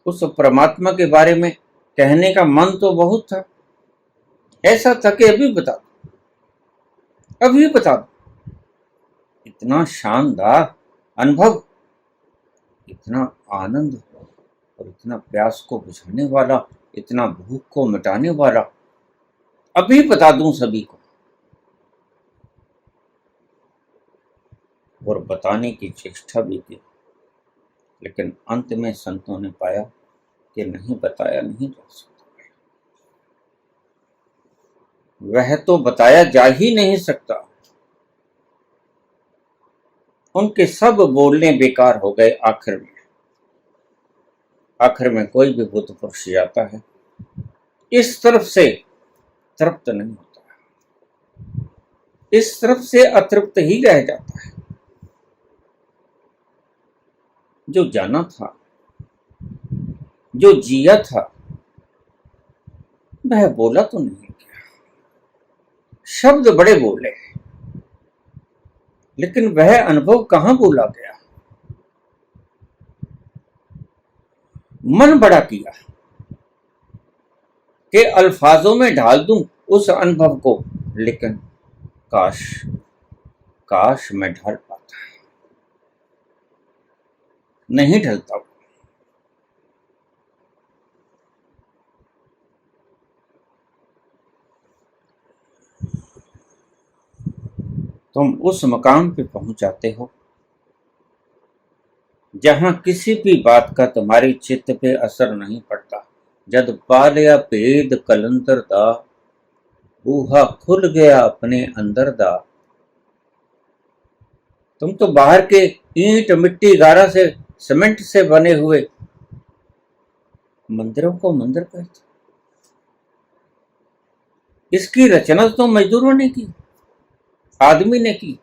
उस परमात्मा के बारे में कहने का मन तो बहुत था, ऐसा था कि अभी बता दो, अभी बता दो। इतना शानदार अनुभव, इतना आनंद और इतना प्यास को बुझाने वाला, इतना भूख को मिटाने वाला, अभी बता दूं सभी को। और बताने की चेष्टा भी की, लेकिन अंत में संतों ने पाया कि नहीं बताया नहीं जा सकता, वह तो बताया जा ही नहीं सकता। उनके सब बोलने बेकार हो गए। आखिर में कोई भी बुद्ध पुरुष जाता है, इस तरफ से तृप्त नहीं होता, इस तरफ से अतृप्त ही रह जाता है। जो जाना था, जो जिया था, वह बोला तो नहीं गया। शब्द बड़े बोले, लेकिन वह अनुभव कहां बोला गया। मन बड़ा किया कि अल्फाजों में ढाल दूं उस अनुभव को, लेकिन काश काश मैं ढल पाता, नहीं ढलता। तुम उस मकाम पे पहुंच जाते हो जहां किसी भी बात का तुम्हारी चित्त पे असर नहीं पड़ता। जद पालिया भेद कलंतर दा, बूहा खुल गया अपने अंदर दा। तुम तो बाहर के ईंट मिट्टी गारा से सीमेंट से बने हुए मंदिरों को मंदिर कहते, इसकी रचना तो मजदूरों ने की, आदमी ने की।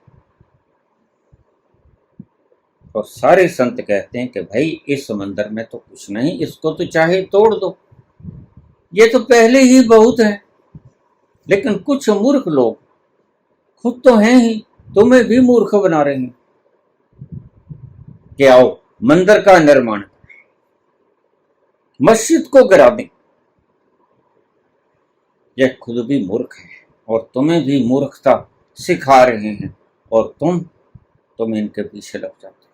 और सारे संत कहते हैं कि भाई इस मंदिर में तो कुछ नहीं, इसको तो चाहे तोड़ दो, ये तो पहले ही बहुत है। लेकिन कुछ मूर्ख लोग, खुद तो हैं ही, तुम्हें भी मूर्ख बना रहे हैं कि आओ मंदिर का निर्माण, मस्जिद को गिरा दें। यह खुद भी मूर्ख है और तुम्हें भी मूर्खता सिखा रहे हैं, और तुम इनके पीछे लग जाते हो।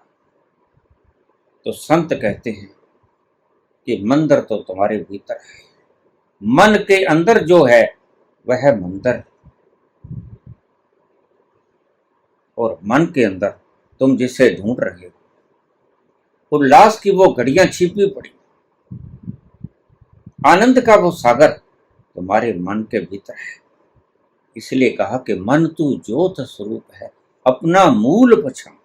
तो संत कहते हैं कि मंदिर तो तुम्हारे भीतर है, मन के अंदर जो है वह मंदिर, और मन के अंदर तुम जिसे ढूंढ रहे हो, उल्लास की वो घड़ियां छिपी पड़ी, आनंद का वो सागर तुम्हारे मन के भीतर है। इसलिए कहा कि मन तू ज्योत स्वरूप है, अपना मूल पहचान,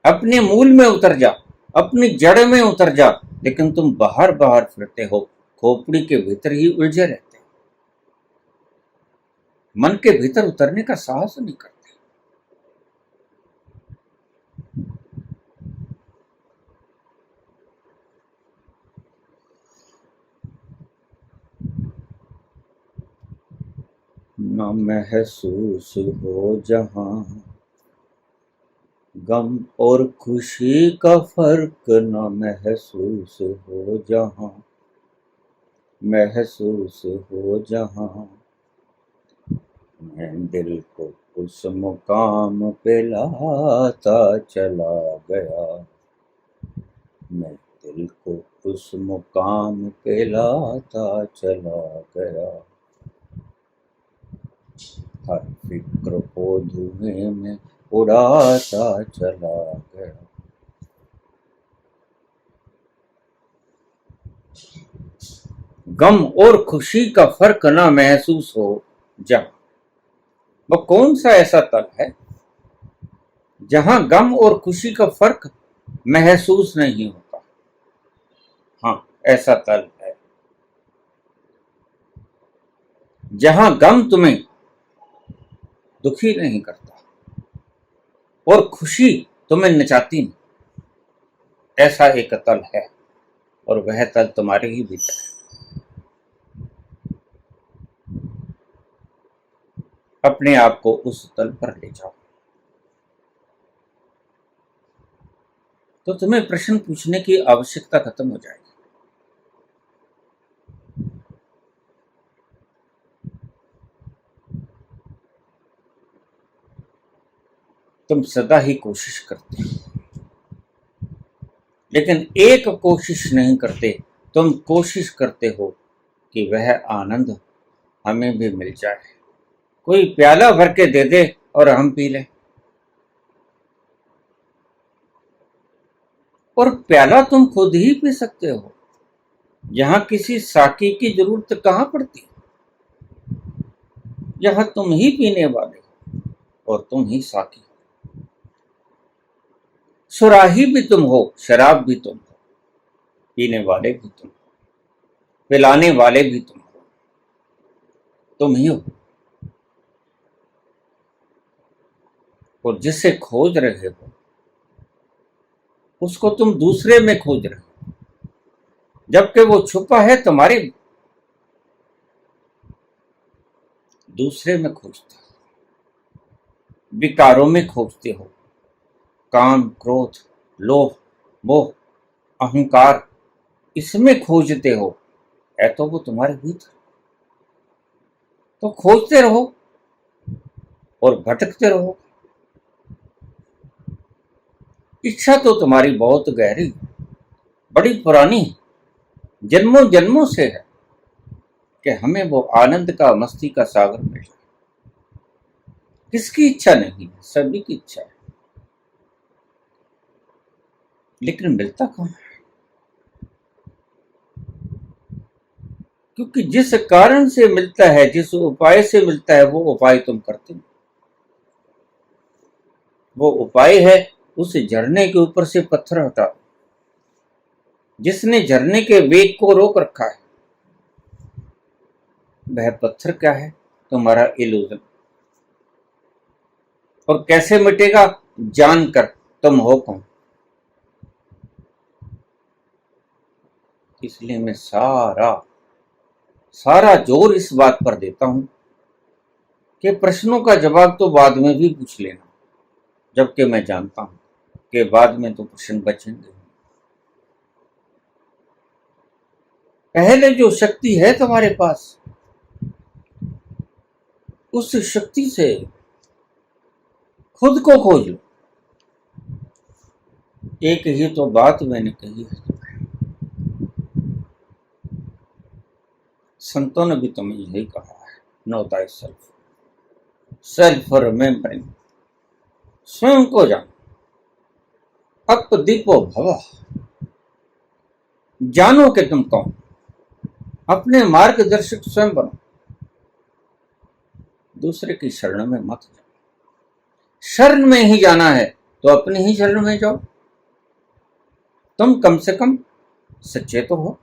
अपने मूल में उतर जा, अपनी जड़ में उतर जा। लेकिन तुम बाहर बाहर फिरते हो, खोपड़ी के भीतर ही उलझे रहते हो, मन के भीतर उतरने का साहस नहीं करते। न महसूस हो जहां गम और खुशी का फर्क, न महसूस हो जहां, महसूस हो जहां। मैं दिल को उस मुकाम पे लाता चला गया, मैं दिल को उस मुकाम पे लाता चला गया। हर फिक्र को धुएं में उड़ाता चला गया। गम और खुशी का फर्क ना महसूस हो जहां, वह कौन सा ऐसा तल है जहां गम और खुशी का फर्क महसूस नहीं होता। हाँ, ऐसा तल है जहां गम तुम्हें दुखी नहीं करता और खुशी तुम्हें नचाती नहीं। ऐसा एक तल है, और वह तल तुम्हारे ही भीतर है। अपने आप को उस तल पर ले जाओ। तो तुम्हें प्रश्न पूछने की आवश्यकता खत्म हो जाएगी। तुम सदा ही कोशिश करते हो, लेकिन एक कोशिश नहीं करते। तुम कोशिश करते हो कि वह आनंद हमें भी मिल जाए, कोई प्याला भर के दे दे और हम पी लें। और प्याला तुम खुद ही पी सकते हो, यहां किसी साकी की जरूरत कहां पड़ती। यहां तुम ही पीने वाले हो और तुम ही साकी। सुराही भी तुम हो, शराब भी तुम हो, पीने वाले भी तुम हो, पिलाने वाले भी तुम हो, तुम ही हो। और जिसे खोज रहे हो उसको तुम दूसरे में खोज रहे हो, जबकि वो छुपा है तुम्हारे दूसरे में खोजते हो, विकारों में खोजते हो। काम, क्रोध, लोभ, मोह, अहंकार, इसमें खोजते हो। है तो वो तुम्हारे भीतर। तो खोजते रहो और भटकते रहो। इच्छा तो तुम्हारी बहुत गहरी, बड़ी पुरानी, जन्मों जन्मों से है कि हमें वो आनंद का, मस्ती का सागर मिल जाए। किसकी इच्छा नहीं है, सभी की इच्छा है, लेकिन मिलता कहाँ है? क्योंकि जिस कारण से मिलता है, जिस उपाय से मिलता है, वो उपाय तुम करते हो। वो उपाय है उस झरने के ऊपर से पत्थर हटा दो। जिसने झरने के वेग को रोक रखा है, वह पत्थर क्या है? तुम्हारा इल्यूजन। और कैसे मिटेगा? जानकर तुम हो कौन। इसलिए मैं सारा सारा जोर इस बात पर देता हूं कि प्रश्नों का जवाब तो बाद में भी पूछ लेना, जबकि मैं जानता हूं कि बाद में तो प्रश्न बचेंगे। पहले जो शक्ति है तुम्हारे पास, उस शक्ति से खुद को खोज लो। एक ही तो बात मैंने कही है, संतों ने भी तुम्हें यही कहा है, no thy self, self remembering, स्वयं को जानो। अप दीपो भव, जानो कि तुम कौन। अपने मार्गदर्शक स्वयं बनो, दूसरे की शरण में मत जाओ। शरण में ही जाना है तो अपनी ही शरण में जाओ। तुम कम से कम सच्चे तो हो,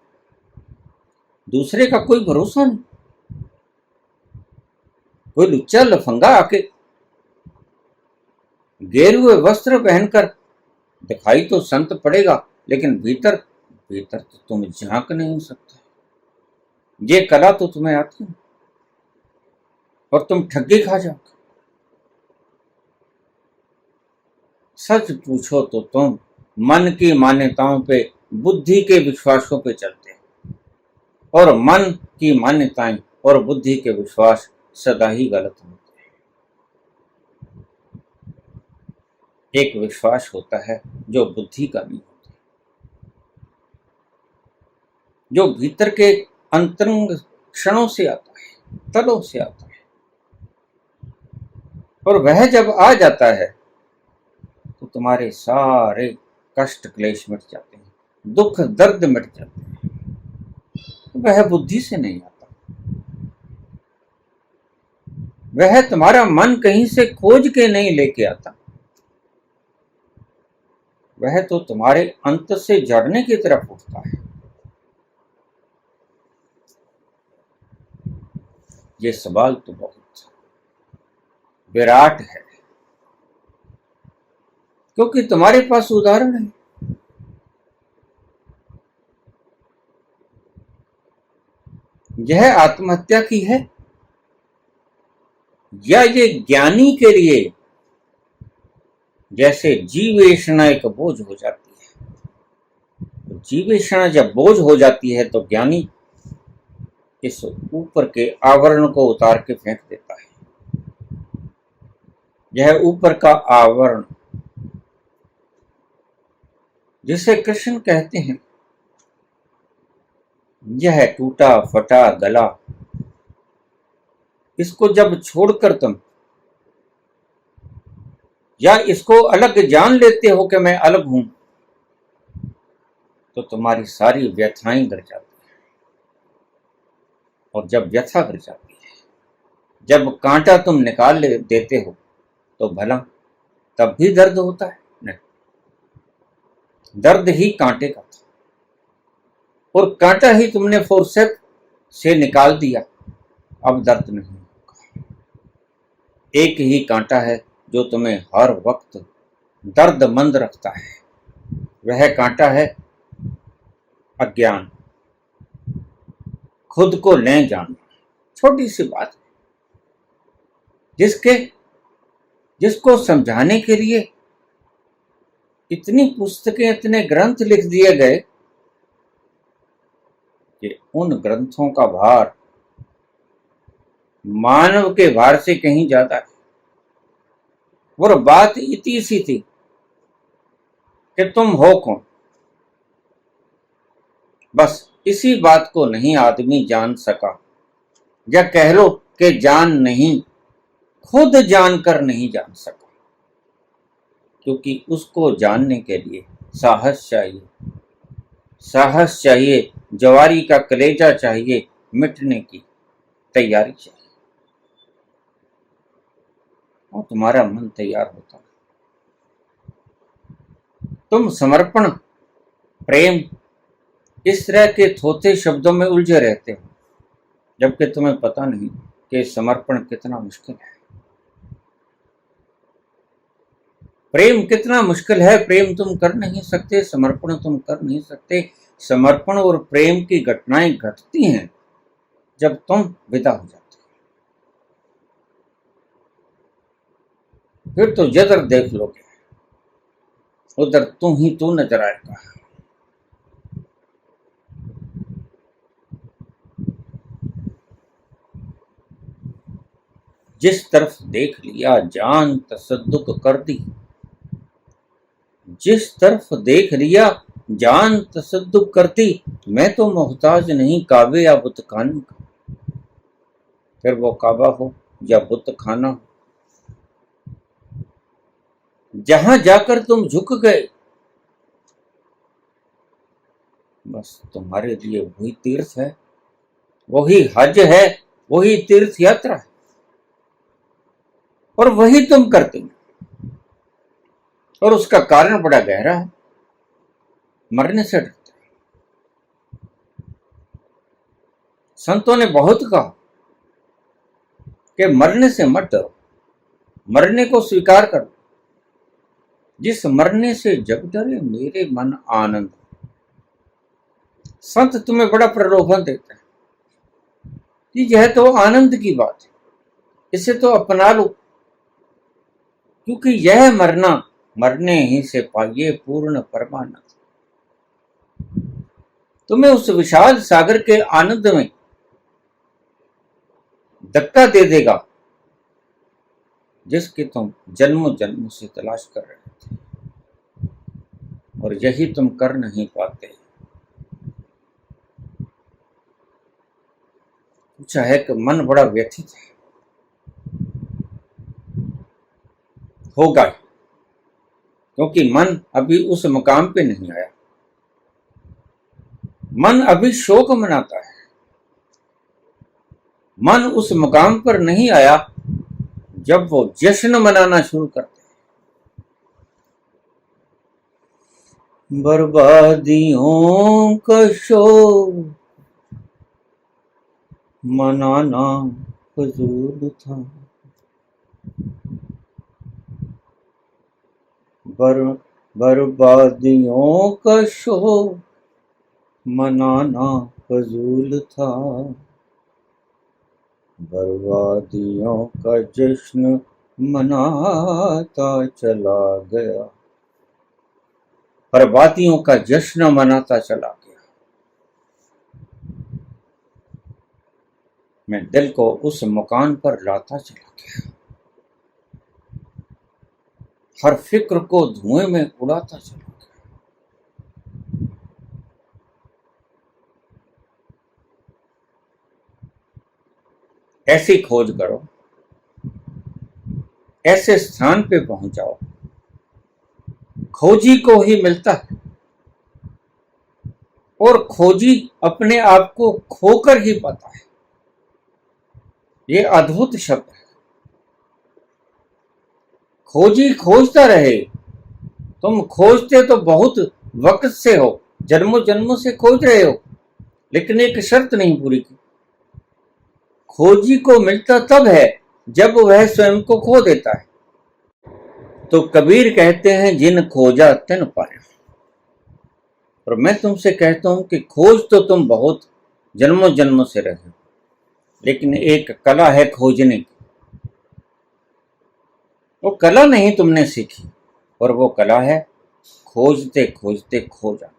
दूसरे का कोई भरोसा नहीं। कोई लुच्चा लफंगा आके गेरुए वस्त्र पहनकर दिखाई तो संत पड़ेगा, लेकिन भीतर भीतर तो तुम झांक नहीं सकते। ये कला तो तुम्हें आती है और तुम ठगी खा जाओ। सच पूछो तो तुम मन की मान्यताओं पे, बुद्धि के विश्वासों पे चलते हो, और मन की मान्यताएं और बुद्धि के विश्वास सदा ही गलत होते हैं। एक विश्वास होता है जो बुद्धि का नहीं होता, जो भीतर के अंतरंग क्षणों से आता है, तलों से आता है। और वह जब आ जाता है तो तुम्हारे सारे कष्ट क्लेश मिट जाते हैं, दुख दर्द मिट जाते हैं। वह बुद्धि से नहीं आता, वह तुम्हारा मन कहीं से खोज के नहीं लेके आता, वह तो तुम्हारे अंत से जड़ने की तरफ उठता है। ये सवाल तो बहुत विराट है, क्योंकि तुम्हारे पास उदाहरण है। यह आत्महत्या की है, या ये ज्ञानी के लिए जैसे जीवेषणा एक बोझ हो जाती है। जीवेषणा जब बोझ हो जाती है तो ज्ञानी इस ऊपर के आवरण को उतार के फेंक देता है। यह ऊपर का आवरण जिसे कृष्ण कहते हैं, यह टूटा फटा गला, इसको जब छोड़कर तुम या इसको अलग जान लेते हो कि मैं अलग हूं, तो तुम्हारी सारी व्यथाएं गिर जाती हैं। और जब व्यथा गिर जाती है, जब कांटा तुम निकाल देते हो, तो भला तब भी दर्द होता है? नहीं, दर्द ही कांटे का था और कांटा ही तुमने फुर्सत से निकाल दिया, अब दर्द नहीं होगा। एक ही कांटा है जो तुम्हें हर वक्त दर्दमंद रखता है, वह कांटा है अज्ञान, खुद को न जानना। छोटी सी बात है जिसको समझाने के लिए इतनी पुस्तकें, इतने ग्रंथ लिख दिए गए कि उन ग्रंथों का भार मानव के भार से कहीं ज्यादा है। और बात इतनी सी थी कि तुम हो कौन, बस इसी बात को नहीं आदमी जान सका, या कह लो कि जान नहीं, खुद जानकर नहीं जान सका। क्योंकि उसको जानने के लिए साहस चाहिए, साहस चाहिए, जवारी का कलेजा चाहिए, मिटने की तैयारी चाहिए, और तुम्हारा मन तैयार होता है। तुम समर्पण, प्रेम, इस तरह के थोथे शब्दों में उलझे रहते हो, जबकि तुम्हें पता नहीं कि समर्पण कितना मुश्किल है, प्रेम कितना मुश्किल है। प्रेम तुम कर नहीं सकते, समर्पण तुम कर नहीं सकते। समर्पण और प्रेम की घटनाएं घटती हैं जब तुम विदा हो जाते हो। फिर तो जिधर देख लोगे उधर तू ही तू नजर आएगा। जिस तरफ देख लिया जान तसद्दुक कर दी, जिस तरफ देख लिया जान तसद्दुक कर दी, मैं तो मोहताज नहीं काबे या बुत खाने का। फिर वो काबा हो या बुत खाना हो, जहां जाकर तुम झुक गए, बस तुम्हारे लिए वही तीर्थ है, वही हज है, वही तीर्थ यात्रा है, और वही तुम करते हो। और उसका कारण बड़ा गहरा है, मरने से डरते हैं। संतों ने बहुत कहा कि मरने से मत डरो, मरने को स्वीकार करो। जिस मरने से जग डरे मेरे मन आनंद। संत तुम्हें बड़ा प्रलोभन देता है कि यह तो आनंद की बात है, इसे तो अपना लो, क्योंकि यह मरना, मरने ही से पाइए पूर्ण परमानंद। तुम्हें उस विशाल सागर के आनंद में धक्का दे देगा जिसकी तुम जन्मों जन्मों से तलाश कर रहे थे, और यही तुम कर नहीं पाते। पूछा है कि मन बड़ा व्यथित है, होगा, क्योंकि मन अभी उस मुकाम पे नहीं आया। मन अभी शोक मनाता है, मन उस मुकाम पर नहीं आया जब वो जश्न मनाना शुरू करते हैं। बर्बादियों का शोक मनाना फजूल था, बर्बादियों का शोक मनाना फजूल था। बर्बादियों का जश्न मनाता चला गया, बर्बादियों का जश्न मनाता चला गया। मैं दिल को उस मकान पर लाता चला गया, हर फिक्र को धुएं में उड़ाता चला गया। ऐसी खोज करो, ऐसे स्थान पे पहुंच जाओ, खोजी को ही मिलता है, और खोजी अपने आप को खोकर ही पाता है। ये अद्भुत शब्द है। खोजी खोजता रहे, तुम खोजते तो बहुत वक्त से हो, जन्मों जन्मों से खोज रहे हो, लेकिन एक शर्त नहीं पूरी की। खोजी को मिलता तब है जब वह स्वयं को खो देता है। तो कबीर कहते हैं, जिन खोजा तिन पाया। और मैं तुमसे कहता हूं कि खोज तो तुम बहुत जन्मों जन्मों से रहे हो, लेकिन एक कला है खोजने की। वो कला नहीं तुमने सीखी, और वो कला है खोजते खोजते खो जाना।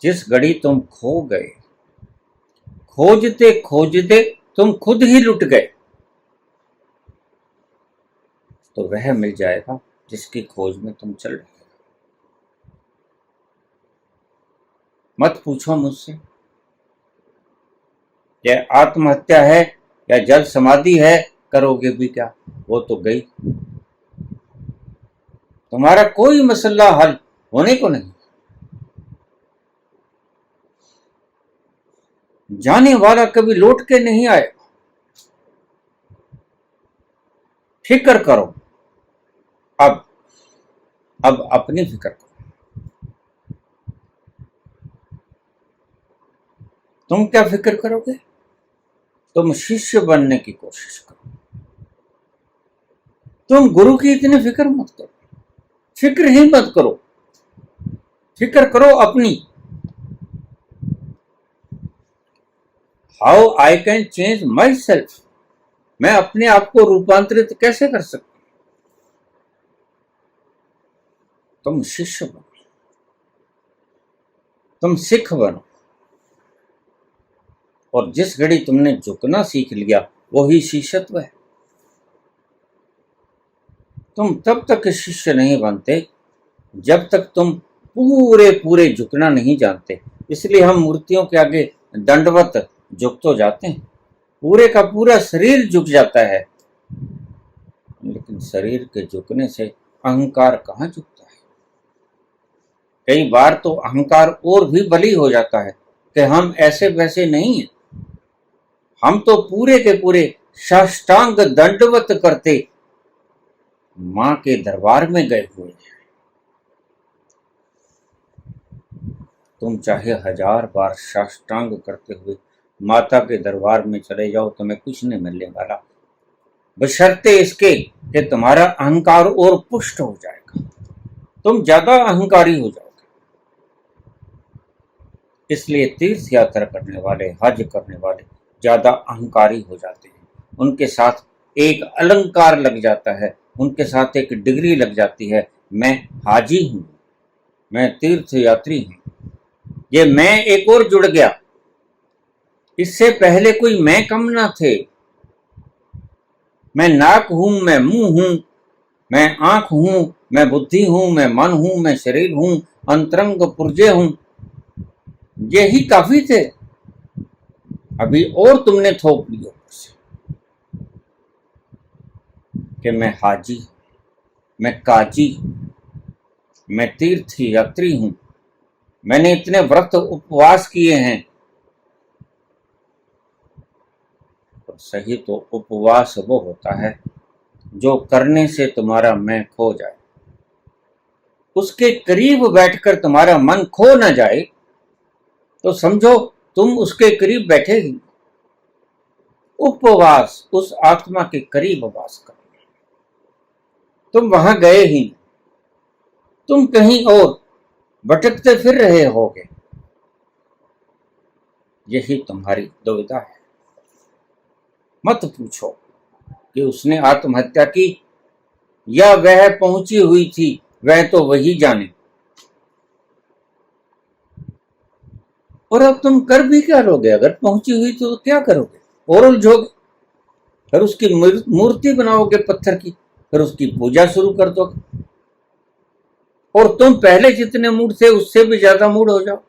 जिस घड़ी तुम खो गए, खोजते खोजते तुम खुद ही लुट गए, तो वह मिल जाएगा जिसकी खोज में तुम चल रहे हो। मत पूछो मुझसे यह आत्महत्या है या जल समाधि है, करोगे भी क्या, वो तो गई। तुम्हारा कोई मसला हल होने को नहीं। जाने वाला कभी लौट के नहीं आएगा। फिक्र करो, अब अपनी फिक्र करो। तुम क्या फिक्र करोगे? तुम शिष्य बनने की कोशिश करो। तुम गुरु की इतनी फिक्र मत करो, फिक्र ही मत करो, फिक्र करो अपनी। How I can change my self, मैं अपने आप को रूपांतरित कैसे कर सकता। तुम शिष्य बनो, तुम सिख बनो, और जिस घड़ी तुमने झुकना सीख लिया वही शिष्यत्व है। तुम तब तक शिष्य नहीं बनते जब तक तुम पूरे पूरे झुकना नहीं जानते। इसलिए हम मूर्तियों के आगे दंडवत झुक तो जाते हैं, पूरे का पूरा शरीर झुक जाता है, लेकिन शरीर के झुकने से अहंकार कहाँ झुकता है। कई बार तो अहंकार और भी बली हो जाता है कि हम ऐसे वैसे नहीं हैं, हम तो पूरे के पूरे साष्टांग दंडवत करते मां के दरबार में गए हुए हैं। तुम चाहे 1000 बार साष्टांग करते हुए माता के दरबार में चले जाओ, तुम्हें कुछ नहीं मिलने वाला, बशर्ते इसके कि तुम्हारा अहंकार और पुष्ट हो जाएगा, तुम ज्यादा अहंकारी हो जाओगे। इसलिए तीर्थ यात्रा करने वाले, हज करने वाले ज्यादा अहंकारी हो जाते हैं। उनके साथ एक अलंकार लग जाता है, उनके साथ एक डिग्री लग जाती है। मैं हाजी हूं, मैं तीर्थ यात्री हूं। ये मैं एक और जुड़ गया, इससे पहले कोई मैं कम ना थे। मैं नाक हूं, मैं मुंह हूं, मैं आंख हूं, मैं बुद्धि हूं, मैं मन हूं, मैं शरीर हूं, अंतरंग पुर्जे हूं। यही काफी थे, अभी और तुमने थोप लिया कि मैं हाजी, मैं काजी, मैं तीर्थ यात्री हूं, मैंने इतने व्रत उपवास किए हैं। तो सही तो उपवास वो होता है जो करने से तुम्हारा मैं खो जाए, उसके करीब बैठकर तुम्हारा मन खो ना जाए, तो समझो तुम उसके करीब बैठे ही। उपवास उस आत्मा के करीब वास करो। तुम वहां गए ही, तुम कहीं और भटकते फिर रहे होगे। यही तुम्हारी दुविधा है। मत पूछो कि उसने आत्महत्या की या वह पहुंची हुई थी, वह तो वही जाने। और अब तुम कर भी क्या लोगे? अगर पहुंची हुई तो क्या करोगे? और उलझोगे, फिर उसकी मूर्ति बनाओगे पत्थर की, फिर उसकी पूजा शुरू कर दोगे, और तुम पहले जितने मूड थे उससे भी ज्यादा मूड हो जाओ।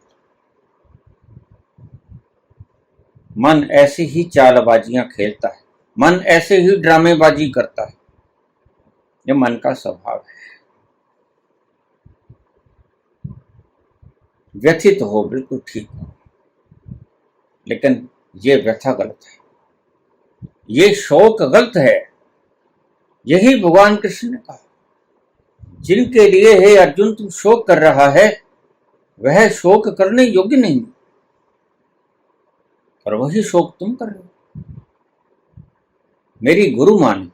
मन ऐसी ही चालबाजियां खेलता है, मन ऐसे ही ड्रामेबाजी करता है। यह मन का स्वभाव है। व्यथित हो, बिल्कुल ठीक हो, लेकिन ये व्यथा गलत है, ये शोक गलत है। यही भगवान कृष्ण ने कहा, जिनके लिए हे अर्जुन तुम शोक कर रहा है वह शोक करने योग्य नहीं, और वही शोक तुम कर रहे हो। मेरी गुरु माने,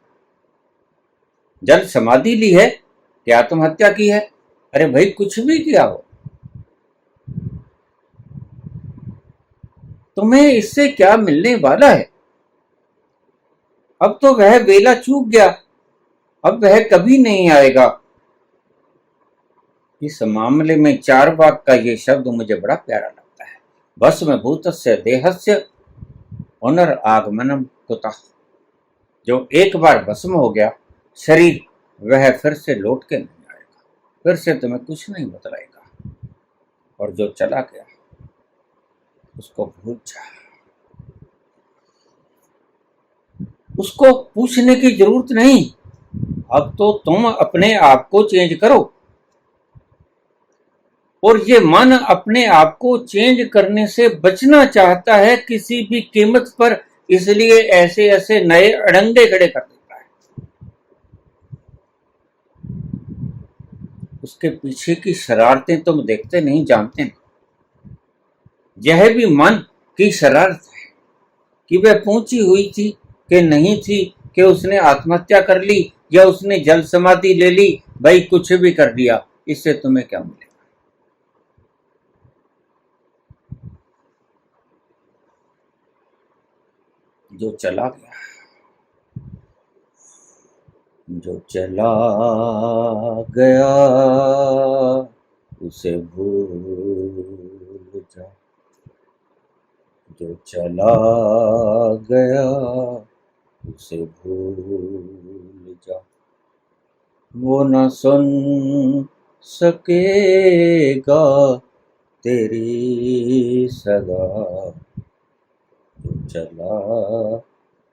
जल समाधि ली है कि आत्महत्या की है? अरे भाई, कुछ भी किया हो, तुम्हें इससे क्या मिलने वाला है? अब तो वह बेला चूक गया, अब वह कभी नहीं आएगा। इस मामले में चार्वाक का ये शब्द मुझे बड़ा प्यारा लगता है। भस्म भूतस्य देहस्य पुनरागमनम कुतः। जो एक बार भस्म हो गया शरीर, वह फिर से लौट के नहीं आएगा, फिर से तुम्हें कुछ नहीं बतलाएगा। और जो चला गया उसको भूल जा, उसको पूछने की जरूरत नहीं। अब तो तुम अपने आप को चेंज करो, और ये मन अपने आप को चेंज करने से बचना चाहता है किसी भी कीमत पर, इसलिए ऐसे ऐसे नए अड़ंगे खड़े कर देता है। उसके पीछे की शरारतें तुम देखते नहीं, जानते नहीं। यह भी मन की शरारत है कि वह पहुंची हुई थी कि नहीं थी, कि उसने आत्महत्या कर ली या उसने जल समाधि ले ली। भाई कुछ भी कर दिया, इससे तुम्हें क्या मिलेगा? जो चला गया, जो चला गया उसे भूल जा, जो चला गया उसे भूल जा। वो न सुन सकेगा तेरी सदा, जो चला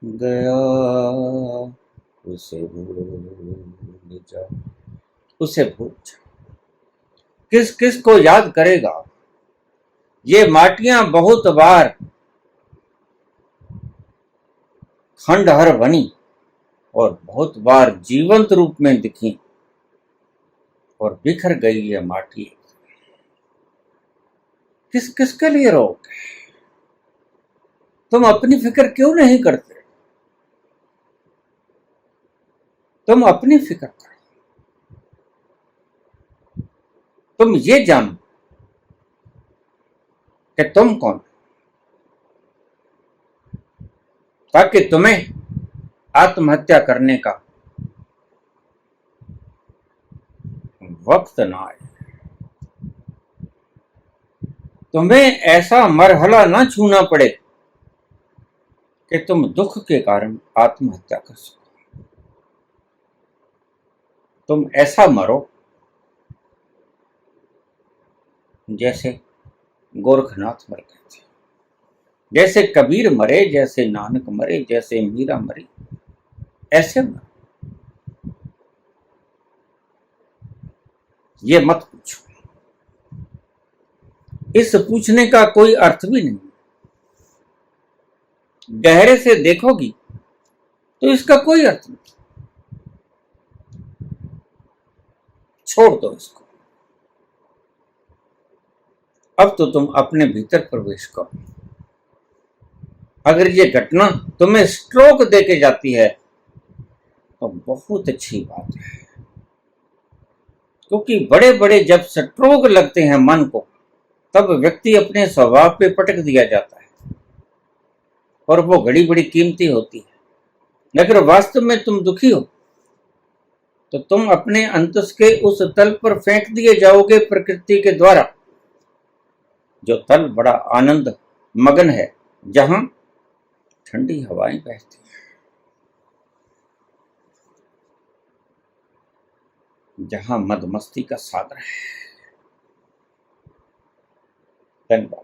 गया उसे भूल जा, उसे भूल जा। किस किस को याद करेगा? ये माटियां बहुत बार खंडहर बनी और बहुत बार जीवंत रूप में दिखी, और बिखर गई ये माटी। किस किस के लिए रोगे? तुम अपनी फिक्र क्यों नहीं करते? तुम अपनी फिक्र करो। तुम ये जानो कि तुम कौन, ताकि तुम्हें आत्महत्या करने का वक्त ना आए, तुम्हें ऐसा मरहला ना छूना पड़े कि तुम दुख के कारण आत्महत्या कर सको। तुम ऐसा मरो जैसे गोरखनाथ मर गए थे, जैसे कबीर मरे, जैसे नानक मरे, जैसे मीरा मरी, ऐसे मरो। ये मत पूछो, इस पूछने का कोई अर्थ भी नहीं। गहरे से देखोगी तो इसका कोई अर्थ नहीं। छोड़ दो इसको। अब तो तुम अपने भीतर प्रवेश करो। अगर ये घटना तुम्हें स्ट्रोक देके जाती है तो बहुत अच्छी बात है, क्योंकि बड़े बड़े जब स्ट्रोक लगते हैं मन को, तब व्यक्ति अपने स्वभाव पे पटक दिया जाता है। और वो घड़ी बड़ी कीमती होती है। अगर वास्तव में तुम दुखी हो तो तुम अपने अंतस के उस तल पर फेंक दिए जाओगे प्रकृति के द्वारा, जो तल बड़ा आनंद मगन है, जहां ठंडी हवाएं बहती हैं, जहां मद मस्ती का सागर है। धन्यवाद।